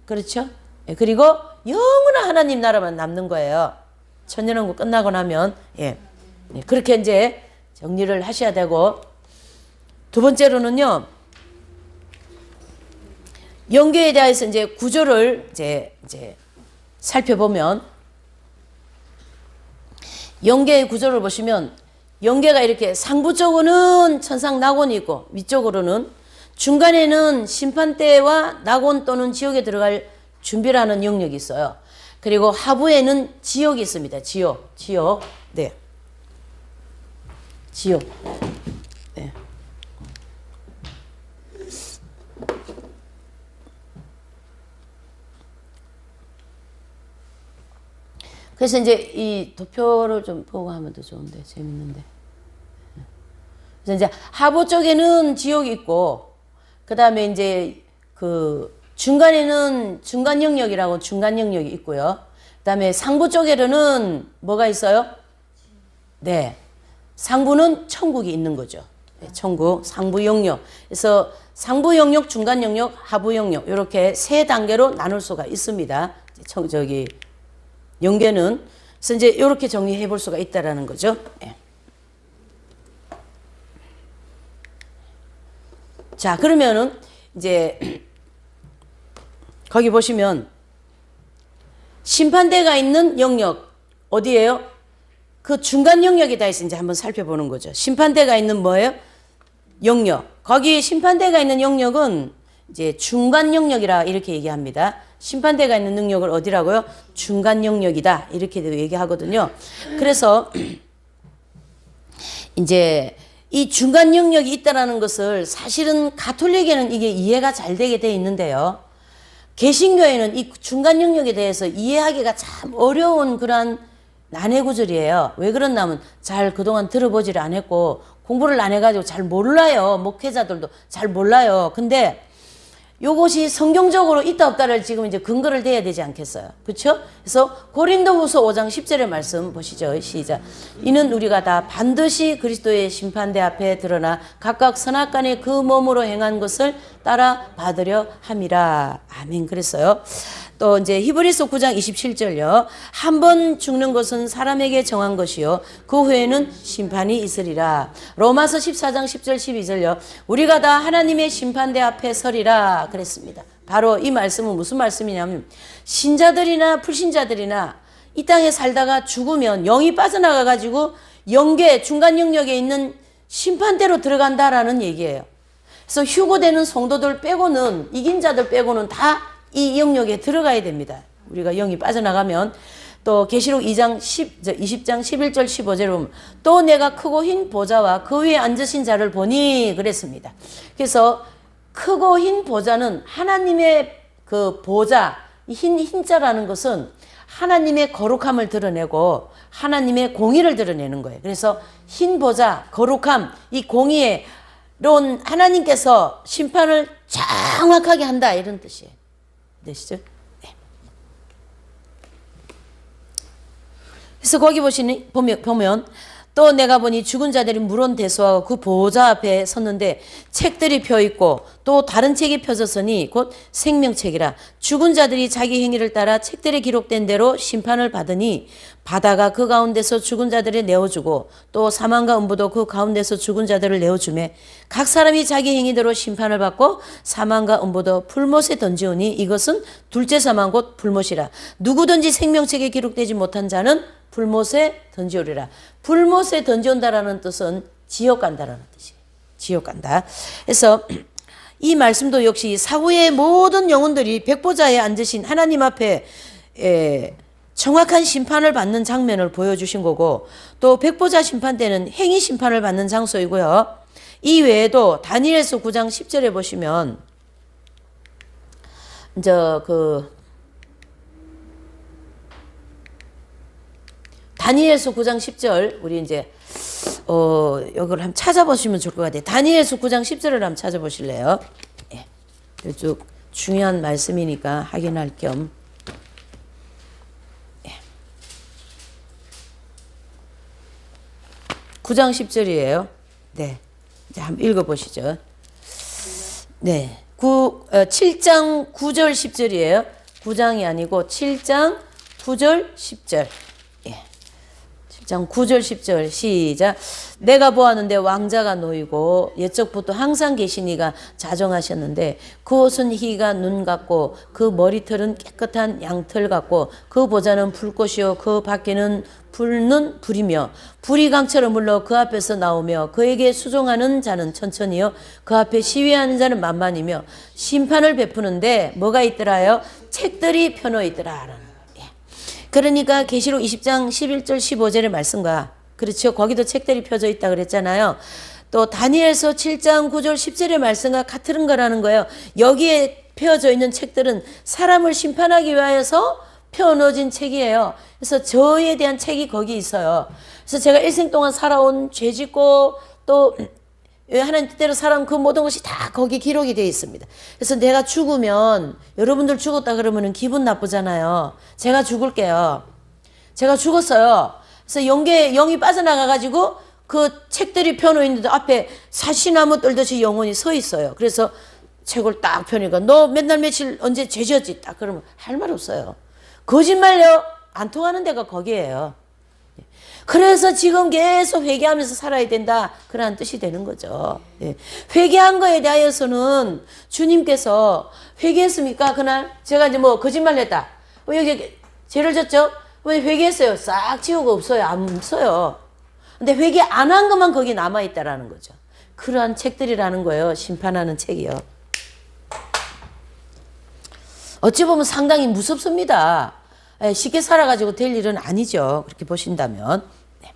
그렇죠? 그리고 영원한 하나님 나라만 남는 거예요. 천년왕국 끝나고 나면 그렇게 이제 정리를 하셔야 되고 두 번째로는요, 영계에 대해서 이제 구조를 이제 살펴보면. 영계의 구조를 보시면 영계가 이렇게 상부 쪽으로는 천상 낙원이 있고 위쪽으로는 중간에는 심판대와 낙원 또는 지옥에 들어갈 준비를 하는 영역이 있어요. 그리고 하부에는 지옥이 있습니다. 지옥. 네. 지옥. 네. 그래서 이제 이 도표를 좀 보고 하면 더 좋은데, 재밌는데. 그래서 이제 하부 쪽에는 지옥이 있고, 그 다음에 이제 그 중간에는 중간 영역이라고 중간 영역이 있고요. 그 다음에 상부 쪽에는 뭐가 있어요? 네. 상부는 천국이 있는 거죠. 네, 천국, 상부 영역. 그래서 상부 영역, 중간 영역, 하부 영역. 이렇게 세 단계로 나눌 수가 있습니다. 영계는. 그래서 이제 이렇게 정리해 볼 수가 있다라는 거죠. 네. 자, 그러면은 이제 거기 보시면 심판대가 있는 영역 어디예요? 그 중간 영역에 다 있어. 이제 한번 살펴보는 거죠. 심판대가 있는 뭐예요? 영역. 거기 심판대가 있는 영역은 이제 중간 영역이라 이렇게 얘기합니다. 심판대가 있는 능력을 어디라고요? 중간 영역이다. 이렇게 얘기하거든요. 그래서 이제 이 중간 영역이 있다라는 것을 사실은 가톨릭에는 이게 이해가 잘 되게 돼 있는데요. 개신교에는 이 중간 영역에 대해서 이해하기가 참 어려운 그런 난해 구절이에요. 왜 그러나 하면 잘 그동안 들어보지를 안 했고 공부를 안 해가지고 잘 몰라요. 목회자들도 잘 몰라요. 근데 요것이 성경적으로 있다 없다를 지금 이제 근거를 대야 되지 않겠어요. 그렇죠? 그래서 고린도후서 5장 10절의 말씀 보시죠. 시작. 이는 우리가 다 반드시 그리스도의 심판대 앞에 드러나 각각 선악간에 그 몸으로 행한 것을 따라 받으려 함이라. 아멘. 그랬어요. 또 이제 히브리서 9장 27절요. 한 번 죽는 것은 사람에게 정한 것이요 그 후에는 심판이 있으리라. 로마서 14장 10절 12절요. 우리가 다 하나님의 심판대 앞에 서리라 그랬습니다. 바로 이 말씀은 무슨 말씀이냐면 신자들이나 불신자들이나 이 땅에 살다가 죽으면 영이 빠져나가 가지고 영계 중간 영역에 있는 심판대로 들어간다라는 얘기예요. 그래서 휴고되는 성도들 빼고는 이긴 자들 빼고는 다 이 영역에 들어가야 됩니다. 우리가 영이 빠져나가면 또 계시록 20장 11절 15절에 보면 또 내가 크고 흰 보좌와 그 위에 앉으신 자를 보니 그랬습니다. 그래서 크고 흰 보좌는 하나님의 그 보좌, 흰자라는 것은 하나님의 거룩함을 드러내고 하나님의 공의를 드러내는 거예요. 그래서 흰 보좌, 거룩함, 이 공의에 론 하나님께서 심판을 정확하게 한다 이런 뜻이에요. 되시죠? 네. 그래서 거기 보면 또 내가 보니 죽은 자들이 물론 대수하고 그 보호자 앞에 섰는데 책들이 펴 있고 또 다른 책이 펴졌으니 곧 생명책이라. 죽은 자들이 자기 행위를 따라 책들에 기록된 대로 심판을 받으니 바다가 그 가운데서 죽은 자들을 내어주고 또 사망과 음부도 그 가운데서 죽은 자들을 내어주매 각 사람이 자기 행위대로 심판을 받고 사망과 음부도 불못에 던지오니 이것은 둘째 사망 곧 불못이라. 누구든지 생명책에 기록되지 못한 자는 불못에 던지오리라. 불못에 던져온다라는 뜻은 지옥 간다라는 뜻이에요. 지옥 간다. 그래서 이 말씀도 역시 사후의 모든 영혼들이 백보자에 앉으신 하나님 앞에 정확한 심판을 받는 장면을 보여주신 거고 또 백보자 심판 때는 행위 심판을 받는 장소이고요. 이 외에도 다니엘서 9장 10절에 보시면 다니엘서 9장 10절 우리 이제 이걸 한번 찾아보시면 좋을 것 같아요. 다니엘서 9장 10절을 한번 찾아보실래요? 예. 쭉 중요한 말씀이니까 확인할 겸. 예. 9장 10절이에요. 네. 이제 한번 읽어보시죠. 네. 7장 9절 10절이에요. 9장이 아니고 7장 9절 10절. 예. 7장 10장 9절 10절 시작. 내가 보았는데 왕자가 놓이고 옛적부터 항상 계시니가 자정하셨는데 그 옷은 희가 눈 같고 그 머리털은 깨끗한 양털 같고 그 보좌는 불꽃이요 그 밖에는 불은 불이며 불이 강처럼 흘러 그 앞에서 나오며 그에게 수종하는 자는 천천히요 그 앞에 시위하는 자는 만만이며 심판을 베푸는데 뭐가 있더라요? 책들이 펴놓여 있더라. 그러니까 계시록 20장 11절 15절의 말씀과 그렇죠. 거기도 책들이 펴져 있다 그랬잖아요. 또 다니엘서 7장 9절 10절의 말씀과 같은 거라는 거예요. 여기에 펴져 있는 책들은 사람을 심판하기 위하여서 펴놓은 책이에요. 그래서 저에 대한 책이 거기 있어요. 그래서 제가 일생 동안 살아온 죄 짓고 또 하나님 뜻대로 살아온 그 모든 것이 다 거기 기록이 되어 있습니다. 그래서 내가 죽으면 여러분들 죽었다 그러면 기분 나쁘잖아요. 제가 죽을게요. 제가 죽었어요. 그래서 영이 빠져나가가지고 그 책들이 펴놓있는데 앞에 사시나무 떨듯이 영혼이 서 있어요. 그래서 책을 딱 펴니까 너 맨날 며칠 언제 죄 지었지? 딱 그러면 할 말 없어요. 거짓말요? 안 통하는 데가 거기에요. 그래서 지금 계속 회개하면서 살아야 된다. 그런 뜻이 되는 거죠. 회개한 거에 대하여서는 주님께서 회개했습니까? 그날 제가 이제 뭐 거짓말 했다. 여기 죄를 졌죠? 회개했어요. 싹 지우고 없어요. 안 없어요. 근데 회개 안 한 것만 거기 남아있다라는 거죠. 그러한 책들이라는 거예요. 심판하는 책이요. 어찌 보면 상당히 무섭습니다. 쉽게 살아가지고 될 일은 아니죠. 그렇게 보신다면. 네.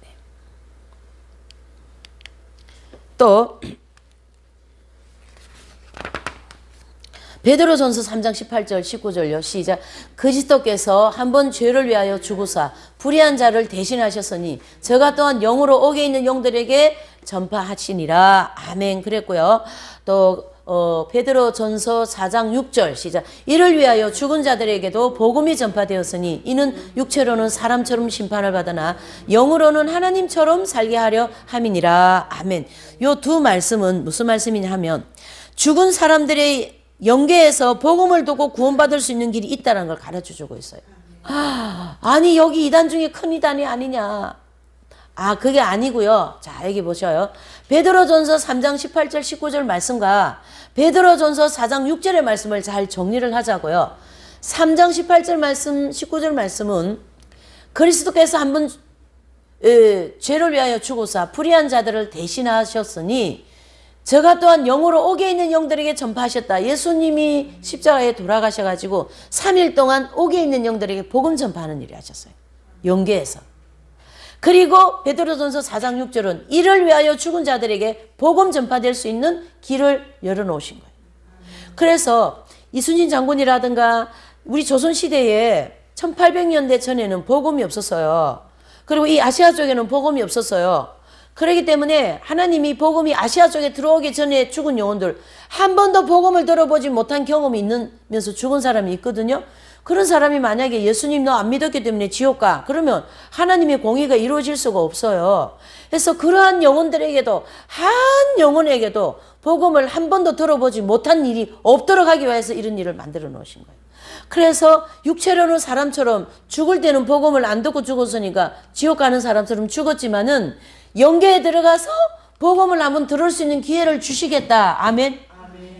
네. 또 베드로전서 3장 18절 19절요. 시작. 그리스도께서 한번 죄를 위하여 죽으사 불의한 자를 대신하셨으니 저가 또한 영으로 옥에 있는 영들에게 전파하시니라. 아멘. 그랬고요. 또 베드로전서 4장 6절 시작. 이를 위하여 죽은 자들에게도 복음이 전파되었으니 이는 육체로는 사람처럼 심판을 받으나 영으로는 하나님처럼 살게 하려 함이니라. 아멘. 요 두 말씀은 무슨 말씀이냐 하면 죽은 사람들의 영계에서 복음을 두고 구원받을 수 있는 길이 있다는 걸 가르쳐주고 있어요. 아니 여기 이단 중에 큰 이단이 아니냐. 그게 아니고요. 자, 여기 보셔요. 베드로전서 3장 18절 19절 말씀과 베드로전서 4장 6절의 말씀을 잘 정리를 하자고요. 3장 18절 말씀 19절 말씀은 그리스도께서 한번 죄를 위하여 죽으사 불의한 자들을 대신하셨으니 저가 또한 영으로 옥에 있는 영들에게 전파하셨다. 예수님이 십자가에 돌아가셔가지고 3일 동안 옥에 있는 영들에게 복음 전파하는 일을 하셨어요. 영계에서. 그리고 베드로전서 4장 6절은 이를 위하여 죽은 자들에게 복음 전파될 수 있는 길을 열어놓으신 거예요. 그래서 이순신 장군이라든가 우리 조선시대에 1800년대 전에는 복음이 없었어요. 그리고 이 아시아 쪽에는 복음이 없었어요. 그렇기 때문에 하나님이 복음이 아시아 쪽에 들어오기 전에 죽은 영혼들 한 번도 복음을 들어보지 못한 경험이 있으면서 죽은 사람이 있거든요. 그런 사람이 만약에 예수님 너 안 믿었기 때문에 지옥 가. 그러면 하나님의 공의가 이루어질 수가 없어요. 그래서 그러한 영혼들에게도 한 영혼에게도 복음을 한 번도 들어보지 못한 일이 없도록 하기 위해서 이런 일을 만들어 놓으신 거예요. 그래서 육체로는 사람처럼 죽을 때는 복음을 안 듣고 죽었으니까 지옥 가는 사람처럼 죽었지만은 영계에 들어가서 복음을 한번 들을 수 있는 기회를 주시겠다. 아멘.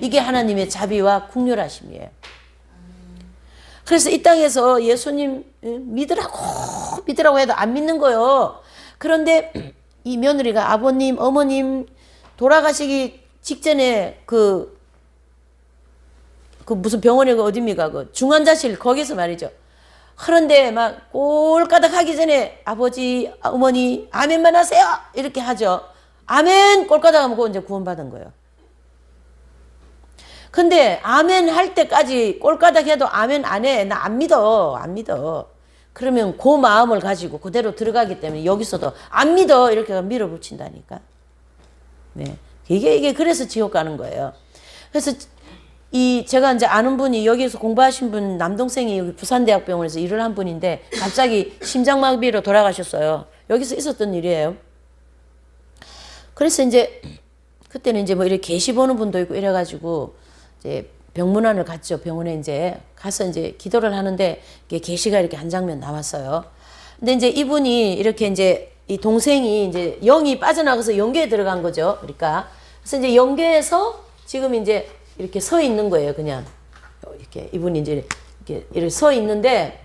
이게 하나님의 자비와 긍휼하심이에요. 그래서 이 땅에서 예수님 믿으라고 해도 안 믿는 거예요. 그런데 이 며느리가 아버님, 어머님 돌아가시기 직전에 그 무슨 병원에 어딥니까? 그 중환자실 거기서 말이죠. 그런데 막 꼴까닥 하기 전에 아버지, 어머니 아멘만 하세요. 이렇게 하죠. 아멘 꼴까닥 하면 그거 이제 구원받은 거예요. 근데 아멘 할 때까지 꼴까닥 해도 아멘 안 해. 나 안 믿어. 그러면 그 마음을 가지고 그대로 들어가기 때문에 여기서도 안 믿어. 이렇게 밀어붙인다니까. 네. 이게 그래서 지옥 가는 거예요. 그래서 제가 이제 아는 분이 여기서 공부하신 분 남동생이 여기 부산대학병원에서 일을 한 분인데 갑자기 심장마비로 돌아가셨어요. 여기서 있었던 일이에요. 그래서 이제 그때는 이제 뭐 이렇게 계시 보는 분도 있고 이래가지고 이제 병문안을 갔죠. 병원에 이제 가서 이제 기도를 하는데 이게 계시가 이렇게 한 장면 나왔어요. 근데 이제 이분이 이렇게 이제 이 동생이 이제 영이 빠져나가서 영계에 들어간 거죠. 그러니까 그래서 이제 영계에서 지금 이제 이렇게 서 있는 거예요. 그냥 이렇게 이분이 이제 이렇게 서 있는데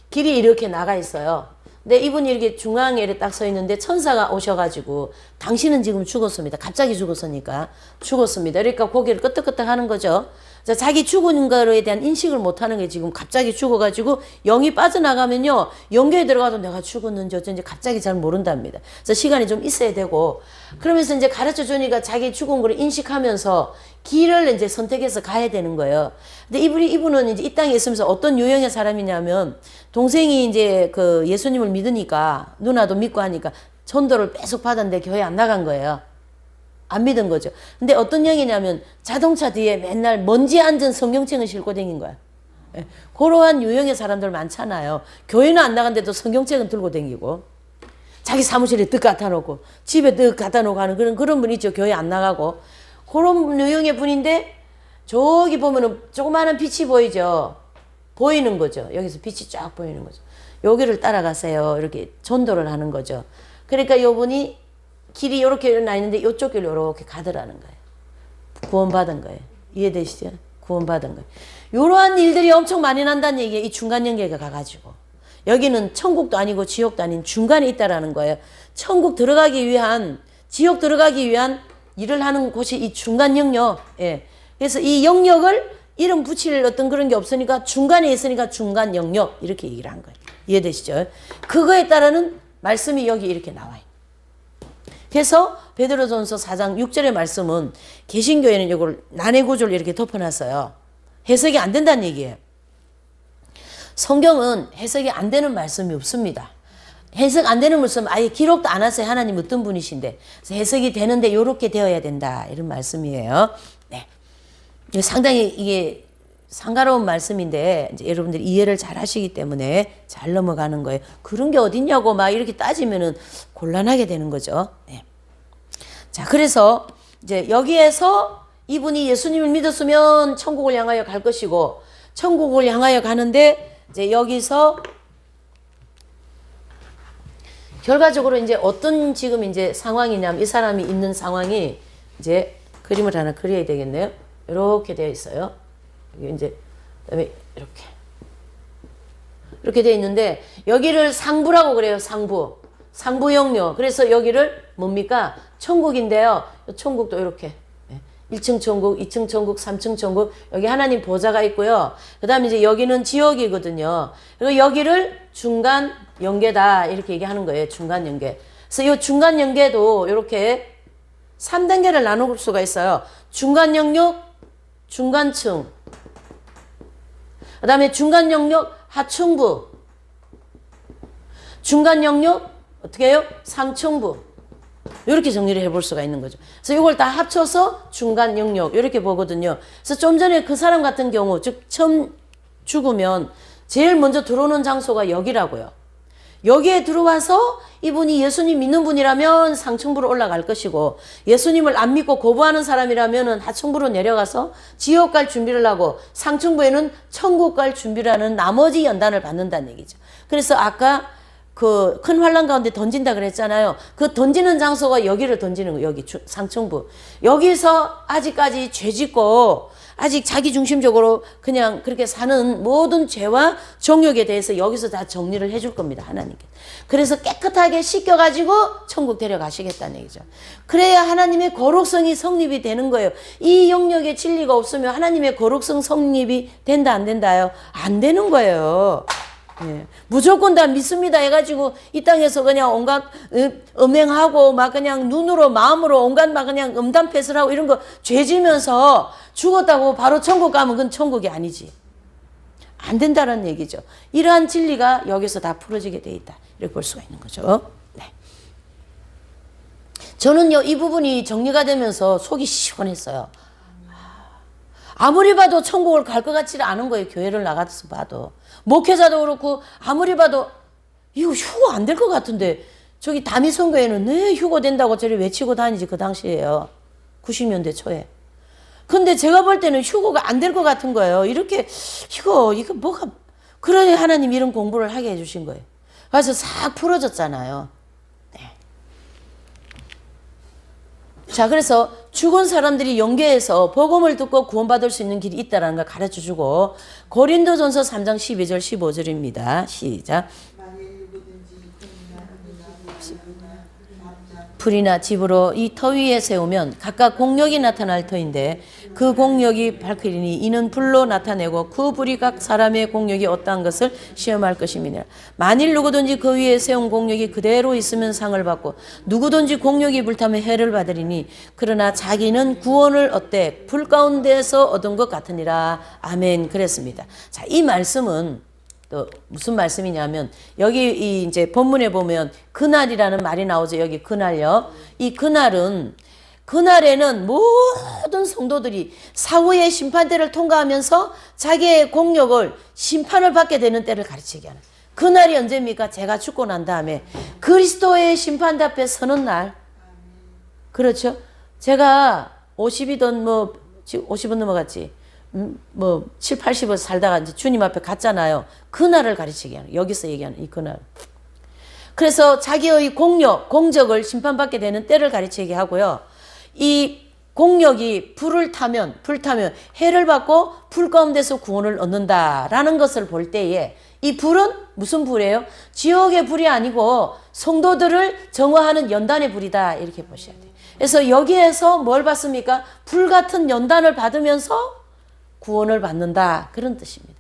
길이 이렇게 나가 있어요. 근데 이분이 이렇게 중앙에 이렇게 딱 서 있는데 천사가 오셔가지고 당신은 지금 죽었습니다. 갑자기 죽었으니까 죽었습니다. 그러니까 고개를 끄덕끄덕 하는 거죠. 자기 죽은 거에 대한 인식을 못하는 게 지금 갑자기 죽어가지고 영이 빠져나가면요 영계에 들어가도 내가 죽었는지 어쩐지 갑자기 잘 모른답니다. 그래서 시간이 좀 있어야 되고 그러면서 이제 가르쳐 주니까 자기 죽은 걸 인식하면서 길을 이제 선택해서 가야 되는 거예요. 근데 이분은 이제 이 땅에 있으면서 어떤 유형의 사람이냐면 동생이 이제 그 예수님을 믿으니까 누나도 믿고 하니까 전도를 계속 받았는데 교회 안 나간 거예요. 안 믿은 거죠. 근데 어떤 형이냐면 자동차 뒤에 맨날 먼지 앉은 성경책을 싣고 다닌 거야. 예, 그러한 유형의 사람들 많잖아요. 교회는 안 나간데도 성경책은 들고 다니고 자기 사무실에 득 갖다 놓고 집에 득 갖다 놓고 하는 그런 분 있죠. 교회 안 나가고 그런 유형의 분인데 저기 보면은 조그마한 빛이 보이죠. 보이는 거죠. 여기서 빛이 쫙 보이는 거죠. 여기를 따라가세요. 이렇게 전도를 하는 거죠. 그러니까 이분이 길이 이렇게 나 있는데 이쪽 길로 이렇게 가더라는 거예요. 구원받은 거예요. 이해되시죠? 구원받은 거예요. 이러한 일들이 엄청 많이 난다는 얘기예요. 이 중간 연계가 가가지고. 여기는 천국도 아니고 지옥도 아닌 중간에 있다라는 거예요. 천국 들어가기 위한, 지옥 들어가기 위한 일을 하는 곳이 이 중간 영역. 예. 그래서 이 영역을 이름 붙일 어떤 그런 게 없으니까 중간에 있으니까 중간 영역 이렇게 얘기를 한 거예요. 이해되시죠? 그거에 따르는 말씀이 여기 이렇게 나와요. 그래서 베드로전서 4장 6절의 말씀은 개신교에는 이걸 난해 구조를 이렇게 덮어놨어요. 해석이 안 된다는 얘기예요. 성경은 해석이 안 되는 말씀이 없습니다. 해석 안 되는 말씀 아예 기록도 안 하세요. 하나님 어떤 분이신데. 그래서 해석이 되는데 이렇게 되어야 된다. 이런 말씀이에요. 네. 상당히 이게 상가로운 말씀인데 이제 여러분들이 이해를 잘 하시기 때문에 잘 넘어가는 거예요. 그런 게 어딨냐고 막 이렇게 따지면은 곤란하게 되는 거죠. 네. 자, 그래서 이제 여기에서 이분이 예수님을 믿었으면 천국을 향하여 갈 것이고 천국을 향하여 가는데 이제 여기서 결과적으로 이제 어떤 지금 이제 상황이냐면 이 사람이 있는 상황이 이제 그림을 하나 그려야 되겠네요. 이렇게 되어 있어요. 여기 이제 그다음에 이렇게 되어 있는데 여기를 상부라고 그래요. 상부 영역. 그래서 여기를 뭡니까? 천국인데요. 천국도 이렇게 1층 천국, 2층 천국, 3층 천국. 여기 하나님 보좌가 있고요. 그다음에 이제 여기는 지옥이거든요. 그리고 여기를 중간 연계다 이렇게 얘기하는 거예요. 중간 연계. 그래서 이 중간 연계도 이렇게 3단계를 나눌 수가 있어요. 중간 영역, 중간층. 그다음에 중간 영역 하층부. 중간 영역 어떻게 해요? 상층부. 이렇게 정리를 해볼 수가 있는 거죠. 그래서 이걸 다 합쳐서 중간 영역 이렇게 보거든요. 그래서 좀 전에 그 사람 같은 경우 즉 처음 죽으면 제일 먼저 들어오는 장소가 여기라고요. 여기에 들어와서 이분이 예수님 믿는 분이라면 상층부로 올라갈 것이고 예수님을 안 믿고 거부하는 사람이라면 하층부로 내려가서 지옥 갈 준비를 하고 상층부에는 천국 갈 준비를 하는 나머지 연단을 받는다는 얘기죠. 그래서 아까 그 큰 환란 가운데 던진다 그랬잖아요. 그 던지는 장소가 여기를 던지는 거예요. 여기 상층부. 여기서 아직까지 죄 짓고 아직 자기 중심적으로 그냥 그렇게 사는 모든 죄와 정욕에 대해서 여기서 다 정리를 해줄 겁니다. 하나님께. 그래서 깨끗하게 씻겨가지고 천국 데려가시겠다는 얘기죠. 그래야 하나님의 거룩성이 성립이 되는 거예요. 이 영역에 진리가 없으면 하나님의 거룩성 성립이 된다 안 된다요? 안 되는 거예요. 예. 무조건 다 믿습니다 해가지고 이 땅에서 그냥 온갖 음행하고 막 그냥 눈으로 마음으로 온갖 막 그냥 음담패설하고 이런 거 죄지면서 죽었다고 바로 천국 가면 그건 천국이 아니지. 안 된다는 얘기죠. 이러한 진리가 여기서 다 풀어지게 돼 있다. 이렇게 볼 수가 있는 거죠. 네. 저는요 이 부분이 정리가 되면서 속이 시원했어요. 아무리 봐도 천국을 갈 것 같지는 않은 거예요. 교회를 나가서 봐도. 목회자도 그렇고 아무리 봐도 이거 휴가 안 될 것 같은데 저기 다미선교회는 네 휴가 된다고 저리 외치고 다니지 그 당시에요. 90년대 초에. 근데 제가 볼 때는 휴거가 안 될 것 같은 거예요. 이렇게 이거 뭐가 그러니 하나님 이런 공부를 하게 해주신 거예요. 그래서 싹 풀어졌잖아요. 네. 자, 그래서 죽은 사람들이 영계에서 복음을 듣고 구원받을 수 있는 길이 있다는 걸 가르쳐주고 고린도전서 3장 12절 15절입니다. 시작. 풀이나 집으로 이 터 위에 세우면 각각 공력이 나타날 터인데 그 공력이 밝히리니 이는 불로 나타내고 그 불이 각 사람의 공력이 어떠한 것을 시험할 것입니다. 만일 누구든지 그 위에 세운 공력이 그대로 있으면 상을 받고 누구든지 공력이 불타면 해를 받으리니 그러나 자기는 구원을 얻되 불 가운데서 얻은 것 같으니라. 아멘. 그랬습니다. 자, 이 말씀은 또 무슨 말씀이냐면 여기 이제 본문에 보면 그날이라는 말이 나오죠. 여기 그날요. 이 그날에는 모든 성도들이 사후의 심판대를 통과하면서 자기의 공력을 심판을 받게 되는 때를 가르치게 하는 그날이 언제입니까? 제가 죽고 난 다음에 그리스도의 심판대 앞에 서는 날. 그렇죠? 제가 50이든 뭐 50은 넘어갔지. 뭐 7, 80을 살다가 이제 주님 앞에 갔잖아요. 그날을 가르치게 하는, 여기서 얘기하는 이 그날. 그래서 자기의 공력, 공적을 심판받게 되는 때를 가르치게 하고요. 이 공력이 불타면 해를 받고 불 가운데서 구원을 얻는다라는 것을 볼 때에 이 불은 무슨 불이에요? 지옥의 불이 아니고 성도들을 정화하는 연단의 불이다, 이렇게 보셔야 돼요. 그래서 여기에서 뭘 받습니까? 불 같은 연단을 받으면서 구원을 받는다, 그런 뜻입니다.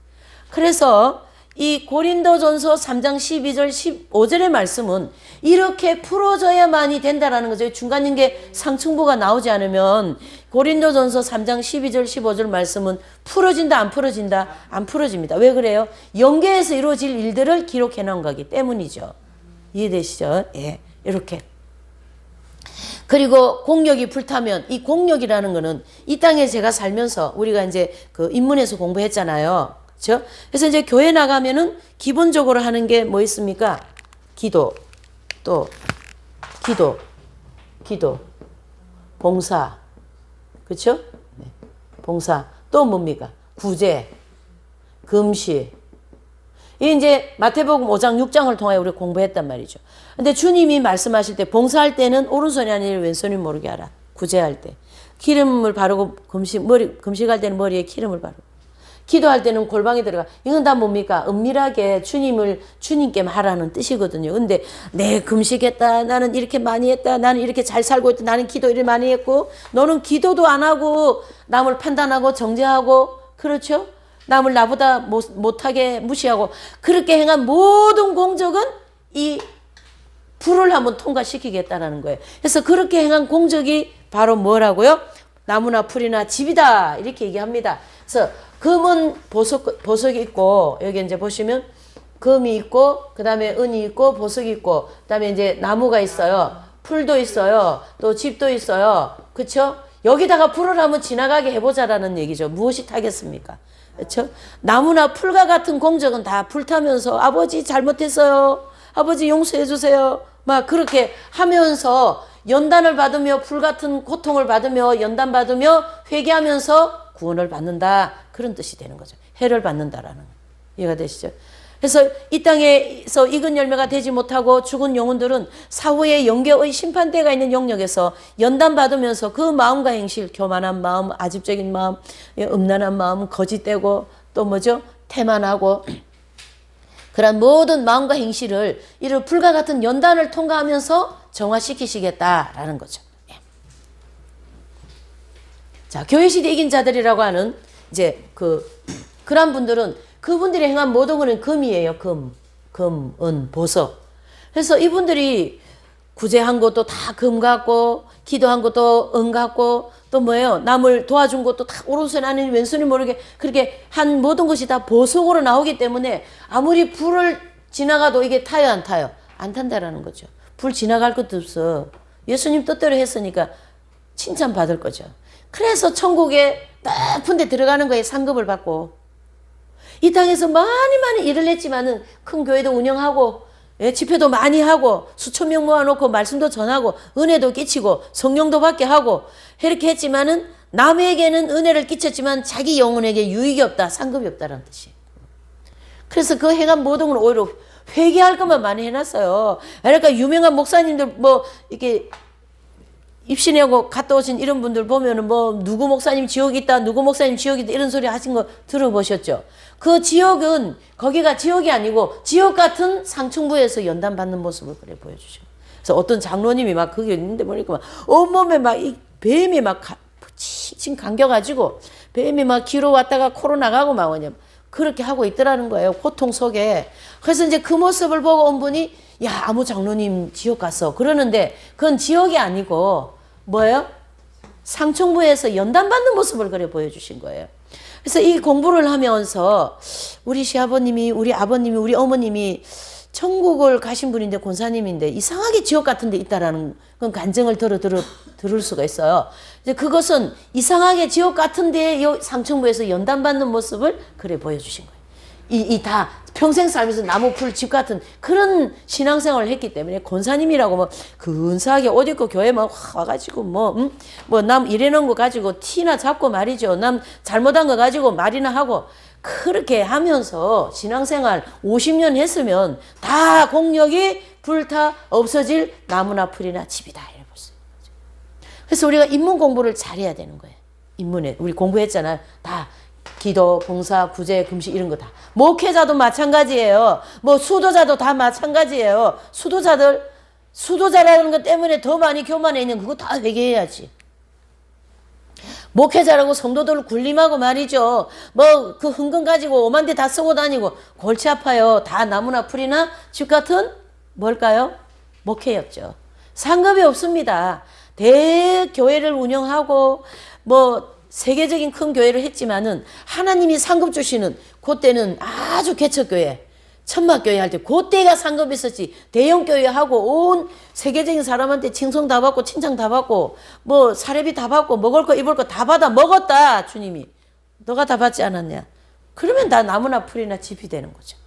그래서 이 고린도전서 3장 12절 15절의 말씀은 이렇게 풀어져야만이 된다라는 거죠. 중간인계 상층부가 나오지 않으면 고린도전서 3장 12절 15절 말씀은 풀어진다 안 풀어진다? 안 풀어집니다. 왜 그래요? 영계에서 이루어질 일들을 기록해 놓은 거기 때문이죠. 이해되시죠? 예, 이렇게. 그리고 공력이 불타면 이 공력이라는 거는 이 땅에 제가 살면서 우리가 이제 그 인문에서 공부했잖아요. 그렇죠? 그래서 이제 교회 나가면은 기본적으로 하는 게 뭐 있습니까? 기도, 또 기도, 봉사. 그렇죠? 네. 봉사. 또 뭡니까? 구제, 금시. 이 이제 마태복음 5장 6장을 통해 우리 공부했단 말이죠. 근데 주님이 말씀하실 때 봉사할 때는 오른손이 아니라 왼손이 모르게 하라. 구제할 때. 기름을 바르고 금식할 때는 머리에 기름을 바르고. 기도할 때는 골방에 들어가. 이건 다 뭡니까? 은밀하게 주님께 말하는 뜻이거든요. 근데 내 금식했다. 나는 이렇게 많이 했다. 나는 이렇게 잘 살고 있다. 나는 기도 이렇게 많이 했고. 너는 기도도 안 하고 남을 판단하고 정죄하고. 그렇죠? 남을 나보다 못하게 무시하고 그렇게 행한 모든 공적은 이 불을 한번 통과시키겠다는 거예요. 그래서 그렇게 행한 공적이 바로 뭐라고요? 나무나 풀이나 집이다, 이렇게 얘기합니다. 그래서 금은 보석이 있고, 여기 이제 보시면 금이 있고, 그 다음에 은이 있고, 보석이 있고, 그 다음에 이제 나무가 있어요. 풀도 있어요. 또 집도 있어요. 그쵸? 여기다가 불을 한번 지나가게 해보자라는 얘기죠. 무엇이 타겠습니까? 그렇죠? 나무나 풀과 같은 공적은 다 불타면서 아버지 잘못했어요. 아버지 용서해 주세요. 막 그렇게 하면서 연단을 받으며 불 같은 고통을 받으며 연단 받으며 회개하면서 구원을 받는다, 그런 뜻이 되는 거죠. 해를 받는다라는 거. 이해가 되시죠? 그래서 이 땅에서 익은 열매가 되지 못하고 죽은 영혼들은 사후에 영계의 심판대가 있는 영역에서 연단받으면서 그 마음과 행실, 교만한 마음, 아집적인 마음, 음란한 마음, 거짓되고 또 뭐죠? 태만하고 그런 모든 마음과 행실을 이를 불과 같은 연단을 통과하면서 정화시키시겠다라는 거죠. 자, 교회시대 이긴 자들이라고 하는 이제 그런 분들은 그분들이 행한 모든 것은 금이에요. 금, 은, 보석. 그래서 이분들이 구제한 것도 다 금 같고, 기도한 것도 은 같고, 또 뭐예요? 남을 도와준 것도 다 오른손이 아닌 왼손이 모르게 그렇게 한 모든 것이 다 보석으로 나오기 때문에 아무리 불을 지나가도 이게 타요, 안 타요? 안 탄다라는 거죠. 불 지나갈 것도 없어. 예수님 뜻대로 했으니까 칭찬받을 거죠. 그래서 천국에 높은 데 들어가는 거에 상급을 받고, 이 땅에서 많이 일을 했지만은 큰 교회도 운영하고, 집회도 많이 하고, 수천 명 모아놓고 말씀도 전하고, 은혜도 끼치고, 성령도 받게 하고, 이렇게 했지만은 남에게는 은혜를 끼쳤지만 자기 영혼에게 유익이 없다, 상급이 없다라는 뜻이에요. 그래서 그 행한 모든 걸 오히려 회개할 것만 많이 해놨어요. 그러니까 유명한 목사님들 뭐 이렇게 입신하고 갔다 오신 이런 분들 보면은 뭐 누구 목사님 지옥이 있다, 누구 목사님 지옥이 있다 이런 소리 하신 거 들어보셨죠? 그 지옥은 거기가 지옥이 아니고 지옥 같은 상층부에서 연단 받는 모습을 그래 보여주죠. 그래서 어떤 장로님이 막 거기 있는데 보니까 막 온몸에 막 이 뱀이 막 칭칭 감겨가지고 뱀이 막 귀로 왔다가 코로 나가고 막 뭐냐 그렇게 하고 있더라는 거예요. 고통 속에. 그래서 이제 그 모습을 보고 온 분이 야 아무 장로님 지옥 갔어 그러는데 그건 지옥이 아니고 뭐예요? 상층부에서 연단받는 모습을 그래 보여주신 거예요. 그래서 이 공부를 하면서 우리 시아버님이 우리 아버님이 우리 어머님이 천국을 가신 분인데 권사님인데 이상하게 지옥 같은 데 있다라는 그런 간증을 들을 수가 있어요. 이제 그것은 이상하게 지옥 같은 데에 상층부에서 연단받는 모습을 그래 보여주신 거예요. 이 다 평생 살면서 나무 풀 집 같은 그런 신앙생활을 했기 때문에 권사님이라고 뭐 근사하게 옷 입고 교회 막 와가지고 뭐 남 이래놓은 거 가지고 티나 잡고 말이죠. 남 잘못한 거 가지고 말이나 하고 그렇게 하면서 신앙생활 50년 했으면 다 공력이 불타 없어질 나무나 풀이나 집이다. 이래 볼수 있는 거죠. 그래서 우리가 인문 공부를 잘해야 되는 거예요. 인문에 우리 공부했잖아요. 다 기도, 봉사, 구제, 금식 이런 거 다. 목회자도 마찬가지예요. 뭐 수도자도 다 마찬가지예요. 수도자라는 것 때문에 더 많이 교만해 있는 그거 다 회개해야지. 목회자라고 성도들을 굴림하고 말이죠. 뭐 그 흥금 가지고 오만 대 다 쓰고 다니고 골치 아파요. 다 나무나 풀이나 집 같은 뭘까요? 목회였죠. 상급이 없습니다. 대교회를 운영하고 뭐 세계적인 큰 교회를 했지만은 하나님이 상급 주시는 그때는 아주 개척교회 천막교회 할 때 그때가 상급이 있었지. 대형교회 하고 온 세계적인 사람한테 칭송 다 받고 칭찬 다 받고 뭐 사례비 다 받고 먹을 거 입을 거 다 받아 먹었다 주님이. 너가 다 받지 않았냐. 그러면 다 나무나 풀이나 집이 되는 거죠.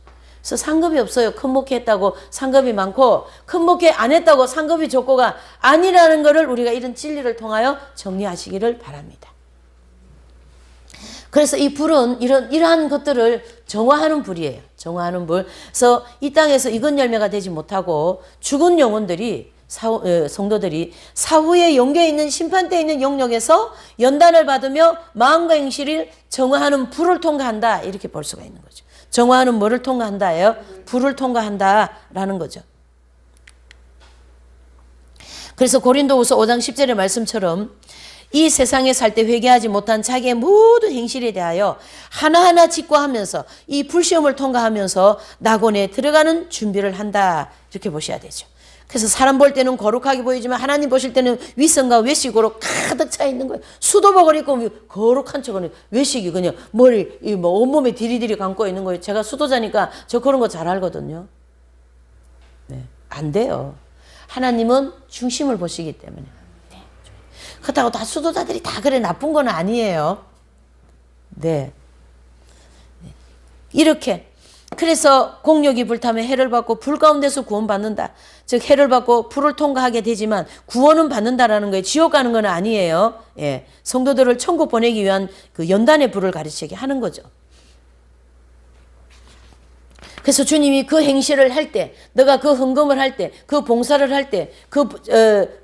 그래서 상급이 없어요. 큰 목회 했다고 상급이 많고 큰 목회 안 했다고 상급이 적고가 아니라는 것을 우리가 이런 진리를 통하여 정리하시기를 바랍니다. 그래서 이 불은 이러한 것들을 정화하는 불이에요. 정화하는 불. 그래서 이 땅에서 익은 열매가 되지 못하고 죽은 영혼들이 성도들이 사후에 영계에 있는 심판대에 있는 영역에서 연단을 받으며 마음과 행실을 정화하는 불을 통과한다. 이렇게 볼 수가 있는 거죠. 정화하는 뭐를 통과한다예요? 불을 통과한다라는 거죠. 그래서 고린도후서 5장 10절의 말씀처럼 이 세상에 살 때 회개하지 못한 자기의 모든 행실에 대하여 하나하나 직과하면서 이 불시험을 통과하면서 낙원에 들어가는 준비를 한다. 이렇게 보셔야 되죠. 그래서 사람 볼 때는 거룩하게 보이지만 하나님 보실 때는 위선과 외식으로 가득 차 있는 거예요. 수도복을 입고 거룩한 척은 외식이 그냥 머리 뭐 온몸에 디리디리 감고 있는 거예요. 제가 수도자니까 저 그런 거 잘 알거든요. 네, 안 돼요. 하나님은 중심을 보시기 때문에. 그렇다고 다 수도자들이 다 그래 나쁜 건 아니에요. 네. 이렇게 그래서 공력이 불타면 해를 받고 불 가운데서 구원받는다. 즉 해를 받고 불을 통과하게 되지만 구원은 받는다라는 거예요. 지옥 가는 건 아니에요. 예. 성도들을 천국 보내기 위한 그 연단의 불을 가르치게 하는 거죠. 그래서 주님이 그 행실을 할 때, 너가 그 헌금을 할 때, 그 봉사를 할 때, 그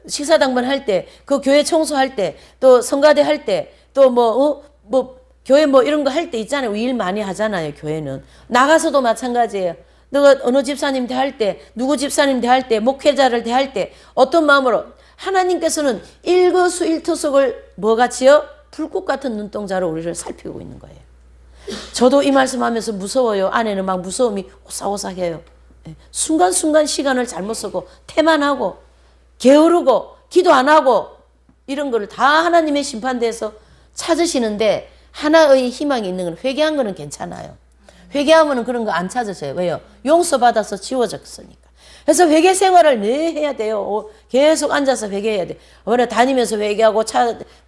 식사당번 할 때, 그 교회 청소할 때, 또 성가대 할 때, 또 교회 뭐 이런 거 할 때 있잖아요. 일 많이 하잖아요. 교회는. 나가서도 마찬가지예요. 너가 어느 집사님 대할 때, 누구 집사님 대할 때, 목회자를 대할 때 어떤 마음으로 하나님께서는 일거수일투족을 뭐같이요? 불꽃 같은 눈동자로 우리를 살피고 있는 거예요. 저도 이 말씀하면서 무서워요. 안에는 막 무서움이 오싹오싹해요. 순간순간 시간을 잘못 쓰고 태만하고 게으르고 기도 안 하고 이런 거를 다 하나님의 심판대에서 찾으시는데 하나의 희망이 있는 건 회개한 거는 괜찮아요. 회개하면 그런 거 안 찾으세요. 왜요? 용서받아서 지워졌으니까. 그래서 회개 생활을 늘 해야 돼요. 계속 앉아서 회개해야 돼. 어머나 다니면서 회개하고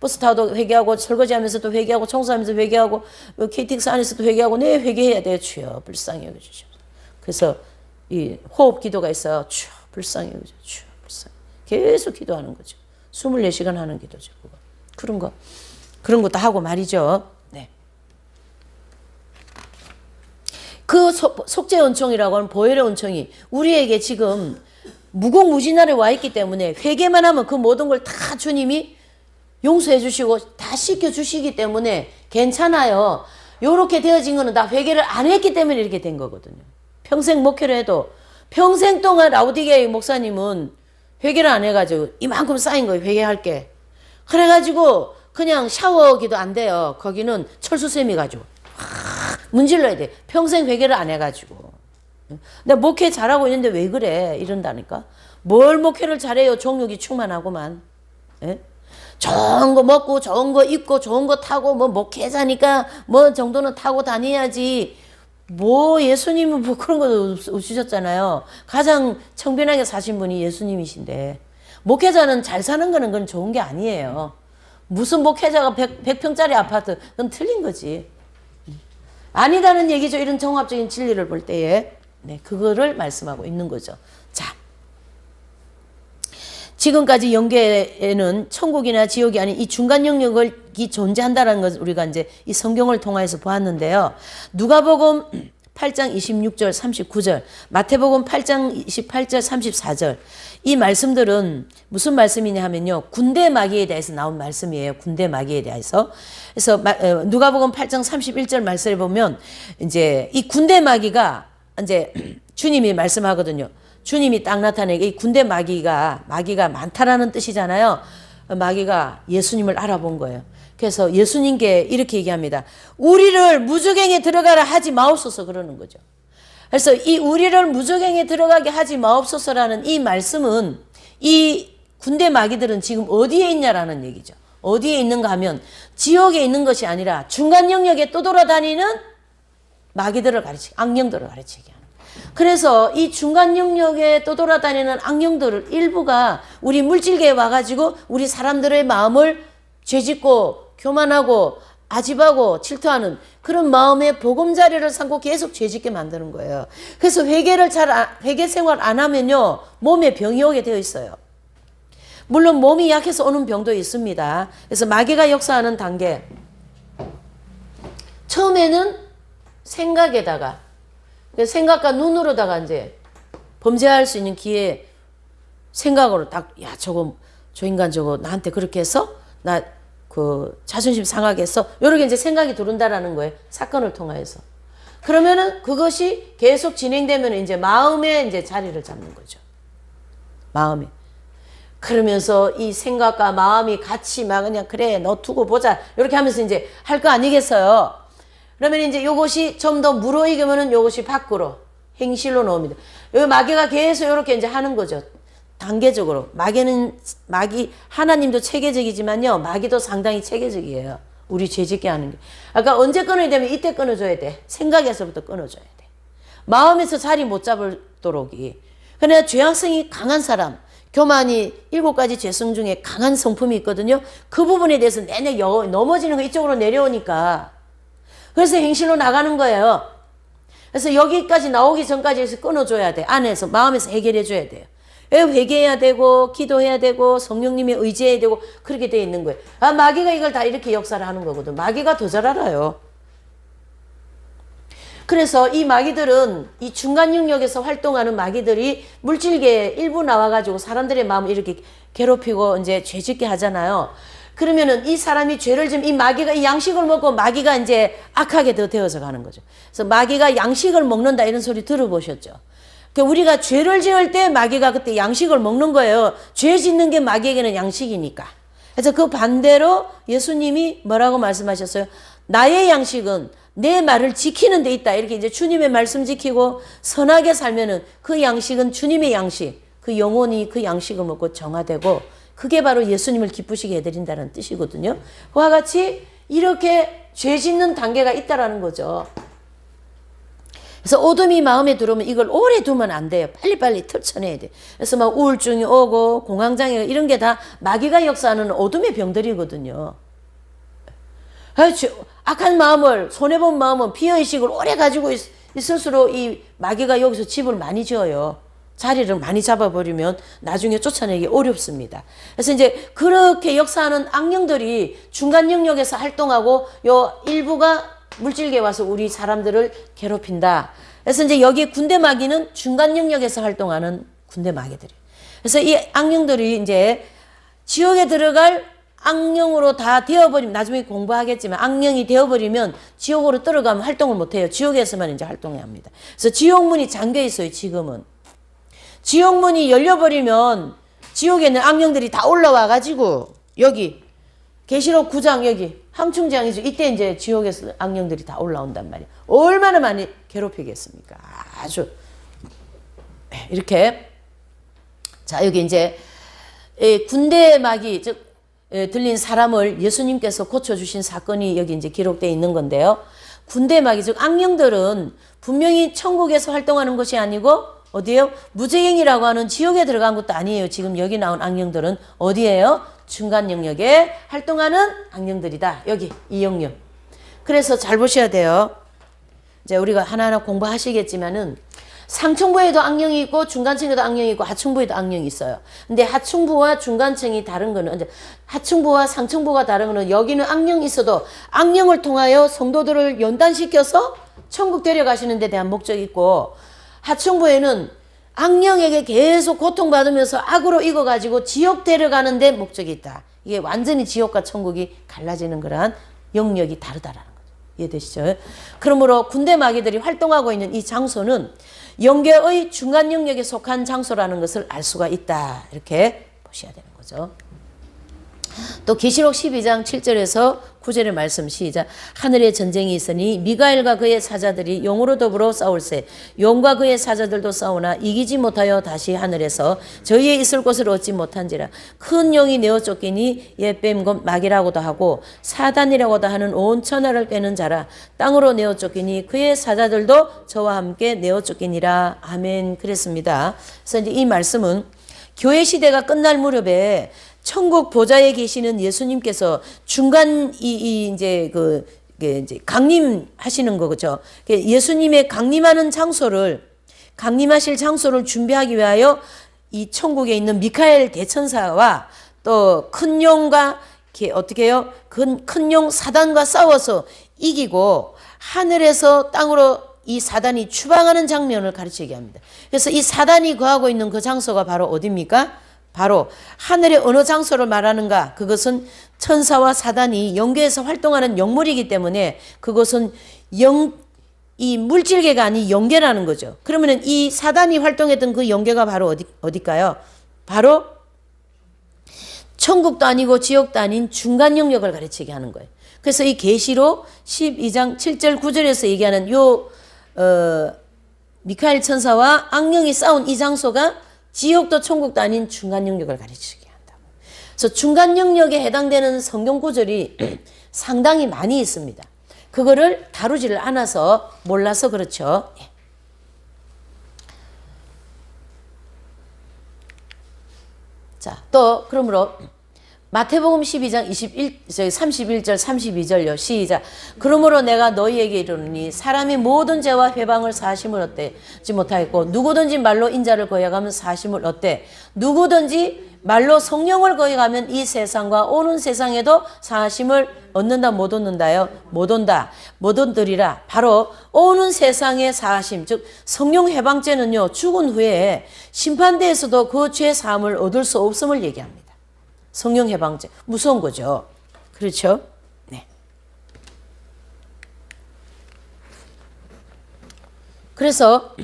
버스 타도 회개하고 설거지하면서도 회개하고 청소하면서 회개하고 KTX 안에서도 회개하고 네 회개해야 돼요. 주여 불쌍히 여겨주시옵소서. 그래서 이 호흡 기도가 있어요. 주여 불쌍히 여겨주시옵소서. 주여 불쌍히. 계속 기도하는 거죠. 24시간 하는 기도죠. 그거. 그런 거. 그런 것도 하고 말이죠. 네. 그 속죄원총이라고 하는 보혈의 원총이 우리에게 지금 무궁무진하게 와 있기 때문에 회개만 하면 그 모든 걸 다 주님이 용서해 주시고 다 씻겨 주시기 때문에 괜찮아요. 요렇게 되어진 거는 다 회개를 안 했기 때문에 이렇게 된 거거든요. 평생 목회를 해도 평생 동안 라우디게이 목사님은 회개를 안 해가지고 이만큼 쌓인 거예요. 회개할게. 그래가지고 그냥 샤워기도 안 돼요. 거기는 철수쌤이 가지고 문질러야 돼. 평생 회개를 안 해가지고. 내가 목회 잘하고 있는데 왜 그래? 이런다니까. 뭘 목회를 잘해요. 종육이 충만하고만. 예? 좋은 거 먹고 좋은 거 입고 좋은 거 타고 뭐 목회자니까 뭐 정도는 타고 다녀야지. 뭐 예수님은 뭐 그런 거 없으셨잖아요. 가장 청빈하게 사신 분이 예수님이신데 목회자는 잘 사는 거는 그건 좋은 게 아니에요. 무슨 목회자가 100평짜리 아파트 그건 틀린 거지. 아니다는 얘기죠. 이런 종합적인 진리를 볼 때에 네, 그거를 말씀하고 있는 거죠. 자, 지금까지 영계에는 천국이나 지옥이 아닌 이 중간 영역이 존재한다는 것을 우리가 이제 이 성경을 통해서 보았는데요. 누가복음 8장 26절 39절, 마태복음 8장 28절 34절 이 말씀들은 무슨 말씀이냐 하면요. 군대 마귀에 대해서 나온 말씀이에요. 군대 마귀에 대해서. 그래서 누가복음 8장 31절 말씀을 보면 이제 이 군대 마귀가 이제 주님이 말씀하거든요. 주님이 딱 나타내게 이 군대 마귀가 많다라는 뜻이잖아요. 마귀가 예수님을 알아본 거예요. 그래서 예수님께 이렇게 얘기합니다. 우리를 무저갱에 들어가라 하지 마옵소서 그러는 거죠. 그래서 이 우리를 무저갱에 들어가게 하지 마옵소서라는 이 말씀은 이 군대 마귀들은 지금 어디에 있냐라는 얘기죠. 어디에 있는가 하면 지옥에 있는 것이 아니라 중간 영역에 떠돌아다니는 마귀들을 가르치고 악령들을 가르치게 하는. 그래서 이 중간 영역에 떠돌아다니는 악령들을 일부가 우리 물질계에 와가지고 우리 사람들의 마음을 죄짓고 교만하고 아집하고 질투하는 그런 마음의 보금자리를 삼고 계속 죄짓게 만드는 거예요. 그래서 회개 생활 안 하면요 몸에 병이 오게 되어 있어요. 물론 몸이 약해서 오는 병도 있습니다. 그래서 마귀가 역사하는 단계 처음에는 생각에다가 생각과 눈으로다가 이제 범죄할 수 있는 기회 생각으로 딱 야 저거 저 인간 저거 나한테 그렇게 해서 나 그 자존심 상하게 했어. 이렇게 이제 생각이 들어온다라는 거예요. 사건을 통해서. 그러면은 그것이 계속 진행되면 이제 마음에 이제 자리를 잡는 거죠. 마음에. 그러면서 이 생각과 마음이 같이 막 그냥 그래 너 두고 보자 이렇게 하면서 이제 할 거 아니겠어요. 그러면 이제 요것이 좀 더 무르익으면은 요것이 밖으로 행실로 나옵니다. 요 마귀가 계속 이렇게 이제 하는 거죠. 단계적으로. 마귀, 하나님도 체계적이지만요. 마귀도 상당히 체계적이에요. 우리 죄짓게 하는 게. 아까 언제 끊어야 되면 이때 끊어줘야 돼. 생각에서부터 끊어줘야 돼. 마음에서 자리 못 잡도록이. 그러나 죄악성이 강한 사람, 교만이 7가지 죄성 중에 강한 성품이 있거든요. 그 부분에 대해서 내내 넘어지는 거 이쪽으로 내려오니까. 그래서 행실로 나가는 거예요. 그래서 여기까지 나오기 전까지 해서 끊어줘야 돼. 안에서, 마음에서 해결해줘야 돼요. 회개해야 되고 기도해야 되고 성령님의 의지해야 되고 그렇게 되어 있는 거예요. 아 마귀가 이걸 다 이렇게 역사를 하는 거거든. 마귀가 더 잘 알아요. 그래서 이 마귀들은 이 중간 영역에서 활동하는 마귀들이 물질계에 일부 나와가지고 사람들의 마음을 이렇게 괴롭히고 이제 죄짓게 하잖아요. 그러면은 이 사람이 죄를 지면 이 마귀가 이 양식을 먹고 마귀가 이제 악하게 더 되어서 가는 거죠. 그래서 마귀가 양식을 먹는다 이런 소리 들어보셨죠? 우리가 죄를 지을 때 마귀가 그때 양식을 먹는 거예요. 죄 짓는 게 마귀에게는 양식이니까. 그래서 그 반대로 예수님이 뭐라고 말씀하셨어요? 나의 양식은 내 말을 지키는 데 있다. 이렇게 이제 주님의 말씀 지키고 선하게 살면은 그 양식은 주님의 양식. 그 영혼이 그 양식을 먹고 정화되고 그게 바로 예수님을 기쁘시게 해드린다는 뜻이거든요. 그와 같이 이렇게 죄 짓는 단계가 있다라는 거죠. 그래서 어둠이 마음에 들어오면 이걸 오래 두면 안 돼요. 빨리빨리 털쳐내야 돼. 그래서 막 우울증이 오고 공황장애 이런 게 다 마귀가 역사하는 어둠의 병들이거든요. 악한 마음을 손해본 마음은 비의식을 오래 가지고 있을수록 이 마귀가 여기서 집을 많이 지어요. 자리를 많이 잡아버리면 나중에 쫓아내기 어렵습니다. 그래서 이제 그렇게 역사하는 악령들이 중간 영역에서 활동하고 요 일부가 물질계에 와서 우리 사람들을 괴롭힌다. 그래서 이제 여기 군대 마귀는 중간 영역에서 활동하는 군대 마귀들이에요. 그래서 이 악령들이 이제 지옥에 들어갈 악령으로 다 되어버리면, 나중에 공부하겠지만 악령이 되어버리면 지옥으로 들어가면 활동을 못해요. 지옥에서만 이제 활동해야 합니다. 그래서 지옥문이 잠겨 있어요. 지금은. 지옥문이 열려버리면 지옥에 있는 악령들이 다 올라와가지고 여기 계시록 9장 여기 항충장이죠. 이때 이제 지옥에서 악령들이 다 올라온단 말이에요. 얼마나 많이 괴롭히겠습니까? 아주 이렇게. 자, 여기 이제 군대 마귀, 즉 들린 사람을 예수님께서 고쳐주신 사건이 여기 이제 기록되어 있는 건데요. 군대 마귀, 즉 악령들은 분명히 천국에서 활동하는 것이 아니고 어디에요? 무저갱이라고 하는 지옥에 들어간 것도 아니에요. 지금 여기 나온 악령들은 어디에요? 중간 영역에 활동하는 악령들이다. 여기 이 영역. 그래서 잘 보셔야 돼요. 이제 우리가 하나하나 공부하시겠지만은 상층부에도 악령이 있고 중간층에도 악령이 있고 하층부에도 악령이 있어요. 근데 하층부와 중간층이 다른 거는, 이제 하층부와 상층부가 다른 거는 여기는 악령이 있어도 악령을 통하여 성도들을 연단시켜서 천국 데려가시는 데 대한 목적이 있고, 하층부에는 악령에게 계속 고통받으면서 악으로 익어가지고 지옥 데려가는 데 목적이 있다. 이게 완전히 지옥과 천국이 갈라지는 그러한 영역이 다르다라는 거죠. 이해되시죠? 그러므로 군대 마귀들이 활동하고 있는 이 장소는 영계의 중간 영역에 속한 장소라는 것을 알 수가 있다. 이렇게 보셔야 되는 거죠. 또 계시록 12장 7절에서 9절의 말씀 시작. 하늘에 전쟁이 있으니 미가엘과 그의 사자들이 용으로 더불어 싸울세. 용과 그의 사자들도 싸우나 이기지 못하여 다시 하늘에서 저희의 있을 곳을 얻지 못한지라. 큰 용이 내어 쫓기니 옛뱀 곧 마귀라고도 하고 사단이라고도 하는 온 천하를 꿰는 자라. 땅으로 내어 쫓기니 그의 사자들도 저와 함께 내어 쫓기니라. 아멘. 그랬습니다. 그래서 이제 이 말씀은 교회 시대가 끝날 무렵에 천국 보좌에 계시는 예수님께서 중간 이제 이제 강림하시는 거죠. 예수님의 강림하실 장소를 준비하기 위하여 이 천국에 있는 미카엘 대천사와 또 큰 용과 어떻게 해요? 큰 용 사단과 싸워서 이기고 하늘에서 땅으로 이 사단이 추방하는 장면을 가르치게 합니다. 그래서 이 사단이 거하고 있는 그 장소가 바로 어디입니까? 바로 하늘의 어느 장소를 말하는가? 그것은 천사와 사단이 영계에서 활동하는 영물이기 때문에 그것은 이 물질계가 아닌 영계라는 거죠. 그러면 이 사단이 활동했던 그 영계가 바로 어딜까요? 바로 천국도 아니고 지옥도 아닌 중간 영역을 가르치게 하는 거예요. 그래서 이 계시록 12장 7절 9절에서 얘기하는 미카엘 천사와 악령이 싸운 이 장소가 지옥도 천국도 아닌 중간 영역을 가르치게 한다. 그래서 중간 영역에 해당되는 성경 구절이 상당히 많이 있습니다. 그거를 다루지를 않아서 몰라서 그렇죠. 자, 또 그러므로 마태복음 12장 31절 32절요. 시작. 그러므로 내가 너희에게 이르노니 사람이 모든 죄와 회방을 사심을 얻지 못하겠고 누구든지 말로 인자를 거역하면 사심을 얻되 누구든지 말로 성령을 거역하면 이 세상과 오는 세상에도 사심을 얻는다 못 얻는다요? 못 온다. 못 얻으리라. 바로 오는 세상의 사심, 즉 성령 회방죄는요, 죽은 후에 심판대에서도 그 죄 사함을 얻을 수 없음을 얘기합니다. 성령 해방죄. 무서운 거죠. 그렇죠? 네. 그래서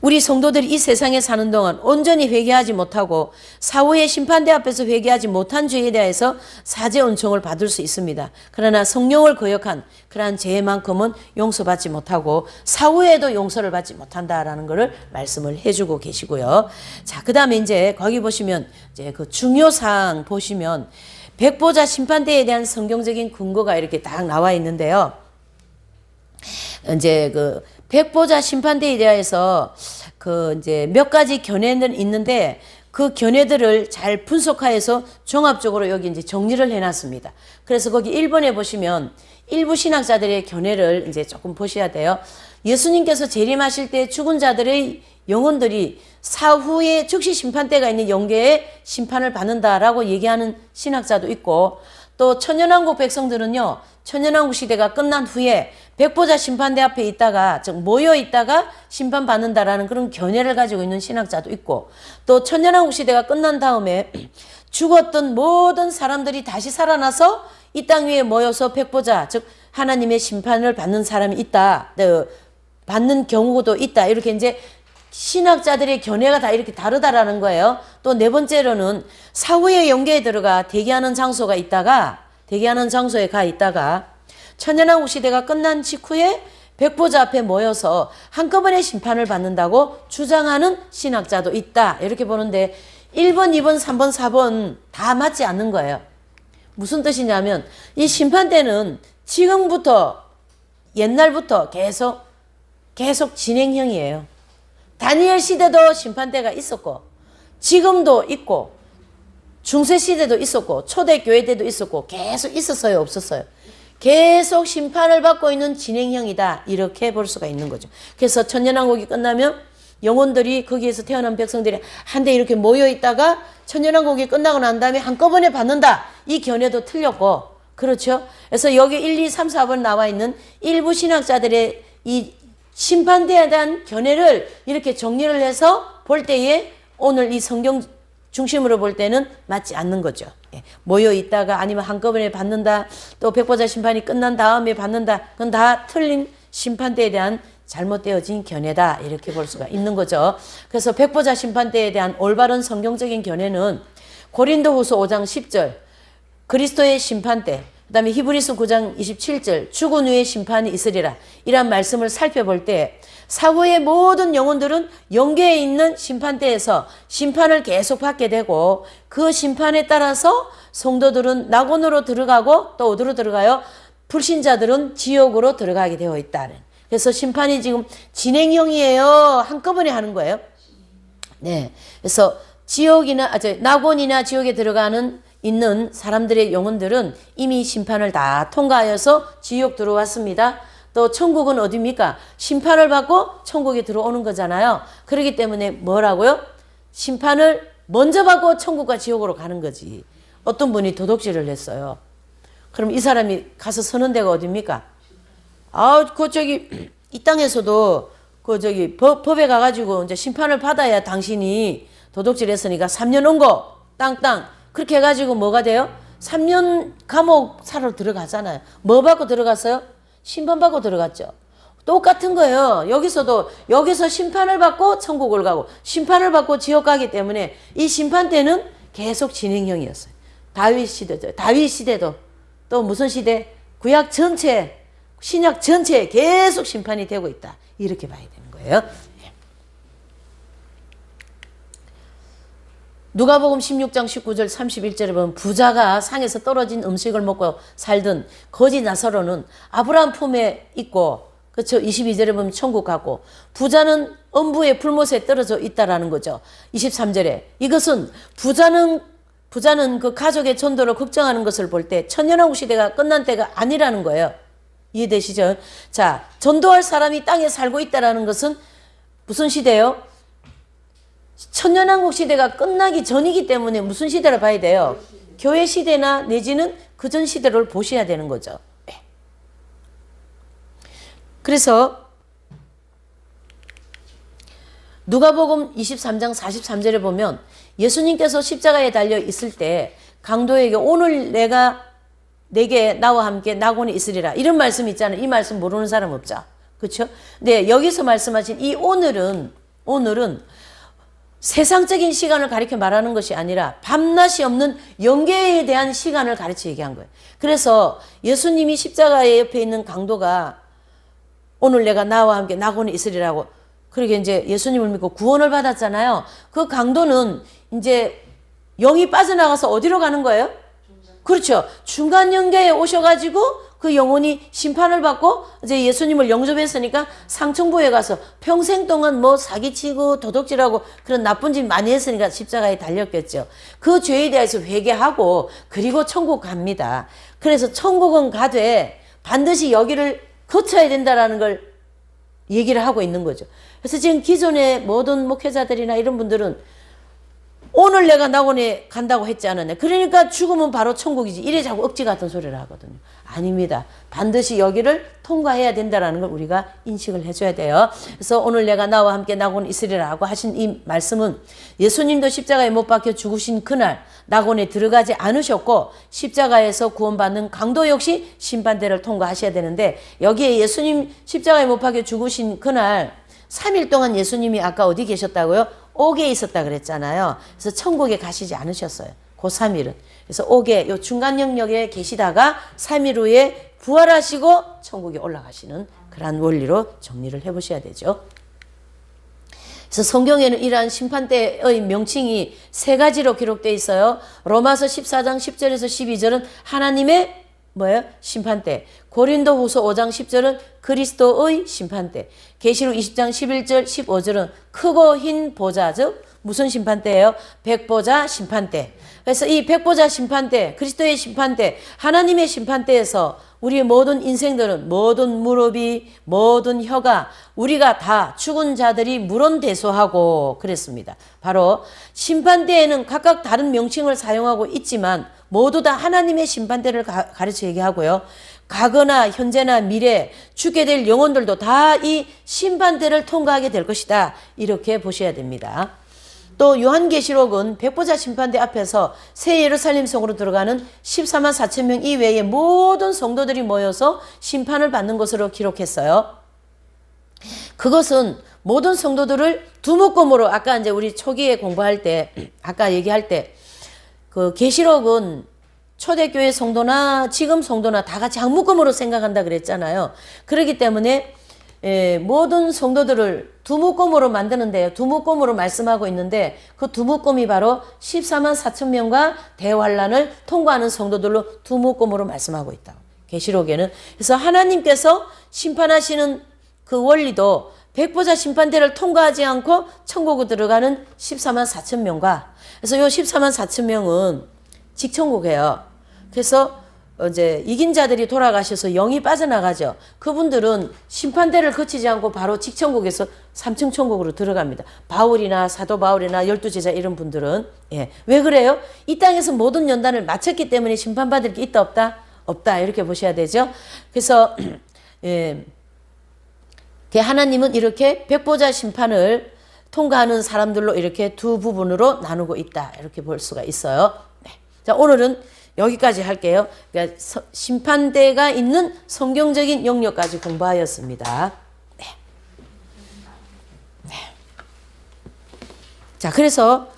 우리 성도들이 이 세상에 사는 동안 온전히 회개하지 못하고 사후의 심판대 앞에서 회개하지 못한 죄에 대해서 사죄 은총을 받을 수 있습니다. 그러나 성령을 거역한 그러한 죄만큼은 용서받지 못하고 사후에도 용서를 받지 못한다라는 것을 말씀을 해주고 계시고요. 자, 그 다음에 이제 거기 보시면 이제 그 중요사항 보시면 백보자 심판대에 대한 성경적인 근거가 이렇게 딱 나와 있는데요. 이제 그 백보자 심판대에 대해서 그 이제 몇 가지 견해는 있는데 그 견해들을 잘 분석하여서 종합적으로 여기 이제 정리를 해놨습니다. 그래서 거기 1번에 보시면 일부 신학자들의 견해를 이제 조금 보셔야 돼요. 예수님께서 재림하실 때 죽은 자들의 영혼들이 사후에 즉시 심판대가 있는 영계의 심판을 받는다라고 얘기하는 신학자도 있고, 또 천년왕국 백성들은요, 천년왕국 시대가 끝난 후에 백보자 심판대 앞에 있다가, 즉 모여 있다가 심판받는다라는 그런 견해를 가지고 있는 신학자도 있고, 또 천년왕국 시대가 끝난 다음에 죽었던 모든 사람들이 다시 살아나서 이 땅 위에 모여서 백보자, 즉 하나님의 심판을 받는 사람이 있다, 받는 경우도 있다, 이렇게 이제 신학자들의 견해가 다 이렇게 다르다라는 거예요. 또 네 번째로는 사후의 영계에 들어가 대기하는 장소가 있다가, 대기하는 장소에 가 있다가 천년왕국 시대가 끝난 직후에 백보자 앞에 모여서 한꺼번에 심판을 받는다고 주장하는 신학자도 있다, 이렇게 보는데 1번, 2번, 3번, 4번 다 맞지 않는 거예요. 무슨 뜻이냐면 이 심판대는 지금부터, 옛날부터 계속 진행형이에요. 다니엘 시대도 심판대가 있었고, 지금도 있고, 중세 시대도 있었고, 초대교회 때도 있었고, 계속 있었어요, 없었어요? 계속 심판을 받고 있는 진행형이다, 이렇게 볼 수가 있는 거죠. 그래서 천년왕국이 끝나면 영혼들이, 거기에서 태어난 백성들이 한데 이렇게 모여 있다가 천년왕국이 끝나고 난 다음에 한꺼번에 받는다, 이 견해도 틀렸고, 그렇죠? 그래서 여기 1, 2, 3, 4번 나와 있는 일부 신학자들의 이 심판대에 대한 견해를 이렇게 정리를 해서 볼 때에 오늘 이 성경 중심으로 볼 때는 맞지 않는 거죠. 모여 있다가 아니면 한꺼번에 받는다, 또 백보자 심판이 끝난 다음에 받는다, 그건 다 틀린 심판대에 대한 잘못되어진 견해다, 이렇게 볼 수가 있는 거죠. 그래서 백보자 심판대에 대한 올바른 성경적인 견해는 고린도후서 5장 10절 그리스도의 심판대, 그 다음에 히브리서 9장 27절 죽은 후에 심판이 있으리라, 이란 말씀을 살펴볼 때 사후의 모든 영혼들은 영계에 있는 심판대에서 심판을 계속 받게 되고, 그 심판에 따라서 성도들은 낙원으로 들어가고, 또 어디로 들어가요? 불신자들은 지옥으로 들어가게 되어 있다. 그래서 심판이 지금 진행형이에요. 한꺼번에 하는 거예요. 네. 그래서 낙원이나 지옥에 들어가는 있는 사람들의 영혼들은 이미 심판을 다 통과하여서 지옥 들어왔습니다. 또 천국은 어디입니까? 심판을 받고 천국에 들어오는 거잖아요. 그렇기 때문에 뭐라고요? 심판을 먼저 받고 천국과 지옥으로 가는 거지. 어떤 분이 도둑질을 했어요. 그럼 이 사람이 가서 서는 데가 어디입니까? 이 땅에서도 법에 가가지고 이제 심판을 받아야 당신이 도둑질 했으니까 3년 원고, 땅. 그렇게 해가지고 뭐가 돼요? 3년 감옥 사러 들어가잖아요. 뭐 받고 들어갔어요? 심판받고 들어갔죠. 똑같은 거예요. 여기서 심판을 받고 천국을 가고, 심판을 받고 지옥 가기 때문에 이 심판 때는 계속 진행형이었어요. 다윗 시대도 또 무슨 시대? 구약 전체, 신약 전체에 계속 심판이 되고 있다, 이렇게 봐야 되는 거예요. 누가복음 16장 19절 31절에 보면 부자가 상에서 떨어진 음식을 먹고 살던 거지 나사로는 아브라함 품에 있고, 그렇죠? 22절에 보면 천국 가고, 부자는 엄부의 불못에 떨어져 있다라는 거죠. 23절에 이것은 부자는 그 가족의 전도를 걱정하는 것을 볼 때 천년왕국 시대가 끝난 때가 아니라는 거예요. 이해되시죠? 자, 전도할 사람이 땅에 살고 있다라는 것은 무슨 시대예요? 천년왕국 시대가 끝나기 전이기 때문에 무슨 시대를 봐야 돼요? 교회 시대나 내지는 그전 시대를 보셔야 되는 거죠. 그래서 누가복음 23장 43절에 보면 예수님께서 십자가에 달려 있을 때 강도에게 오늘 내게 나와 함께 낙원에 있으리라, 이런 말씀이 있잖아요. 이 말씀 모르는 사람 없죠. 그렇죠? 네, 여기서 말씀하신 이 오늘은 세상적인 시간을 가리켜 말하는 것이 아니라 밤낮이 없는 영계에 대한 시간을 가르쳐 얘기한 거예요. 그래서 예수님이 십자가의 옆에 있는 강도가 오늘 내가 나와 함께 낙원에 있으리라고, 그러게 이제 예수님을 믿고 구원을 받았잖아요. 그 강도는 이제 영이 빠져나가서 어디로 가는 거예요? 그렇죠. 중간 영계에 오셔가지고 그 영혼이 심판을 받고 이제 예수님을 영접했으니까 상층부에 가서 평생 동안 뭐 사기치고 도둑질하고 그런 나쁜 짓 많이 했으니까 십자가에 달렸겠죠. 그 죄에 대해서 회개하고 그리고 천국 갑니다. 그래서 천국은 가되 반드시 여기를 거쳐야 된다라는 걸 얘기를 하고 있는 거죠. 그래서 지금 기존의 모든 목회자들이나 이런 분들은 오늘 내가 낙원에 간다고 했지 않았냐. 그러니까 죽으면 바로 천국이지. 이래 자꾸 억지 같은 소리를 하거든요. 아닙니다. 반드시 여기를 통과해야 된다는 걸 우리가 인식을 해줘야 돼요. 그래서 오늘 내가 나와 함께 낙원에 있으리라고 하신 이 말씀은 예수님도 십자가에 못 박혀 죽으신 그날 낙원에 들어가지 않으셨고 십자가에서 구원받는 강도 역시 심판대를 통과하셔야 되는데 여기에 예수님 십자가에 못 박혀 죽으신 그날 3일 동안 예수님이 아까 어디 계셨다고요? 옥에 있었다 그랬잖아요. 그래서 천국에 가시지 않으셨어요. 그 3일은. 그래서 옥에 요 중간 영역에 계시다가 3일 후에 부활하시고 천국에 올라가시는 그런 원리로 정리를 해보셔야 되죠. 그래서 성경에는 이러한 심판대의 명칭이 3가지로 기록되어 있어요. 로마서 14장 10절에서 12절은 하나님의 뭐예요? 심판대. 고린도후서 5장 10절은 그리스도의 심판대. 계시록 20장 11절 15절은 크고 흰 보좌, 즉 무슨 심판대예요? 백보자 심판대. 그래서 이 백보자 심판대, 그리스도의 심판대, 하나님의 심판대에서 우리의 모든 인생들은 모든 무릎이, 모든 혀가 우리가 다 죽은 자들이 물론대소하고 그랬습니다. 바로 심판대에는 각각 다른 명칭을 사용하고 있지만 모두 다 하나님의 심판대를 가르쳐 얘기하고요. 과거나 현재나 미래 죽게 될 영혼들도 다 이 심판대를 통과하게 될 것이다. 이렇게 보셔야 됩니다. 또 요한계시록은 백보자 심판대 앞에서 새 예루살렘 성으로 들어가는 14만 4천 명 이외의 모든 성도들이 모여서 심판을 받는 것으로 기록했어요. 그것은 모든 성도들을 두 묶음으로 아까 이제 우리 초기에 공부할 때 아까 얘기할 때 그 계시록은 초대교회 성도나 지금 성도나 다 같이 한 묶음으로 생각한다 그랬잖아요. 그렇기 때문에 모든 성도들을 두 묶음으로 만드는데요. 두 묶음으로 말씀하고 있는데 그 두 묶음이 바로 14만 4천 명과 대환란을 통과하는 성도들로 두 묶음으로 말씀하고 있다. 계시록에는. 그래서 하나님께서 심판하시는 그 원리도 백보자 심판대를 통과하지 않고 천국에 들어가는 14만 4천 명과 그래서 요 14만 4천 명은 직천국이에요. 그래서 이제 이긴 자들이 돌아가셔서 영이 빠져나가죠. 그분들은 심판대를 거치지 않고 바로 직천국에서 3층 천국으로 들어갑니다. 바울이나 사도 바울이나 12제자 이런 분들은. 예. 왜 그래요? 이 땅에서 모든 연단을 마쳤기 때문에 심판받을 게 있다 없다? 없다. 이렇게 보셔야 되죠. 그래서 예. 하나님은 이렇게 백보자 심판을 통과하는 사람들로 이렇게 두 부분으로 나누고 있다. 이렇게 볼 수가 있어요. 네. 자, 오늘은 여기까지 할게요. 그러니까 심판대가 있는 성경적인 영역까지 공부하였습니다. 네. 네. 자, 그래서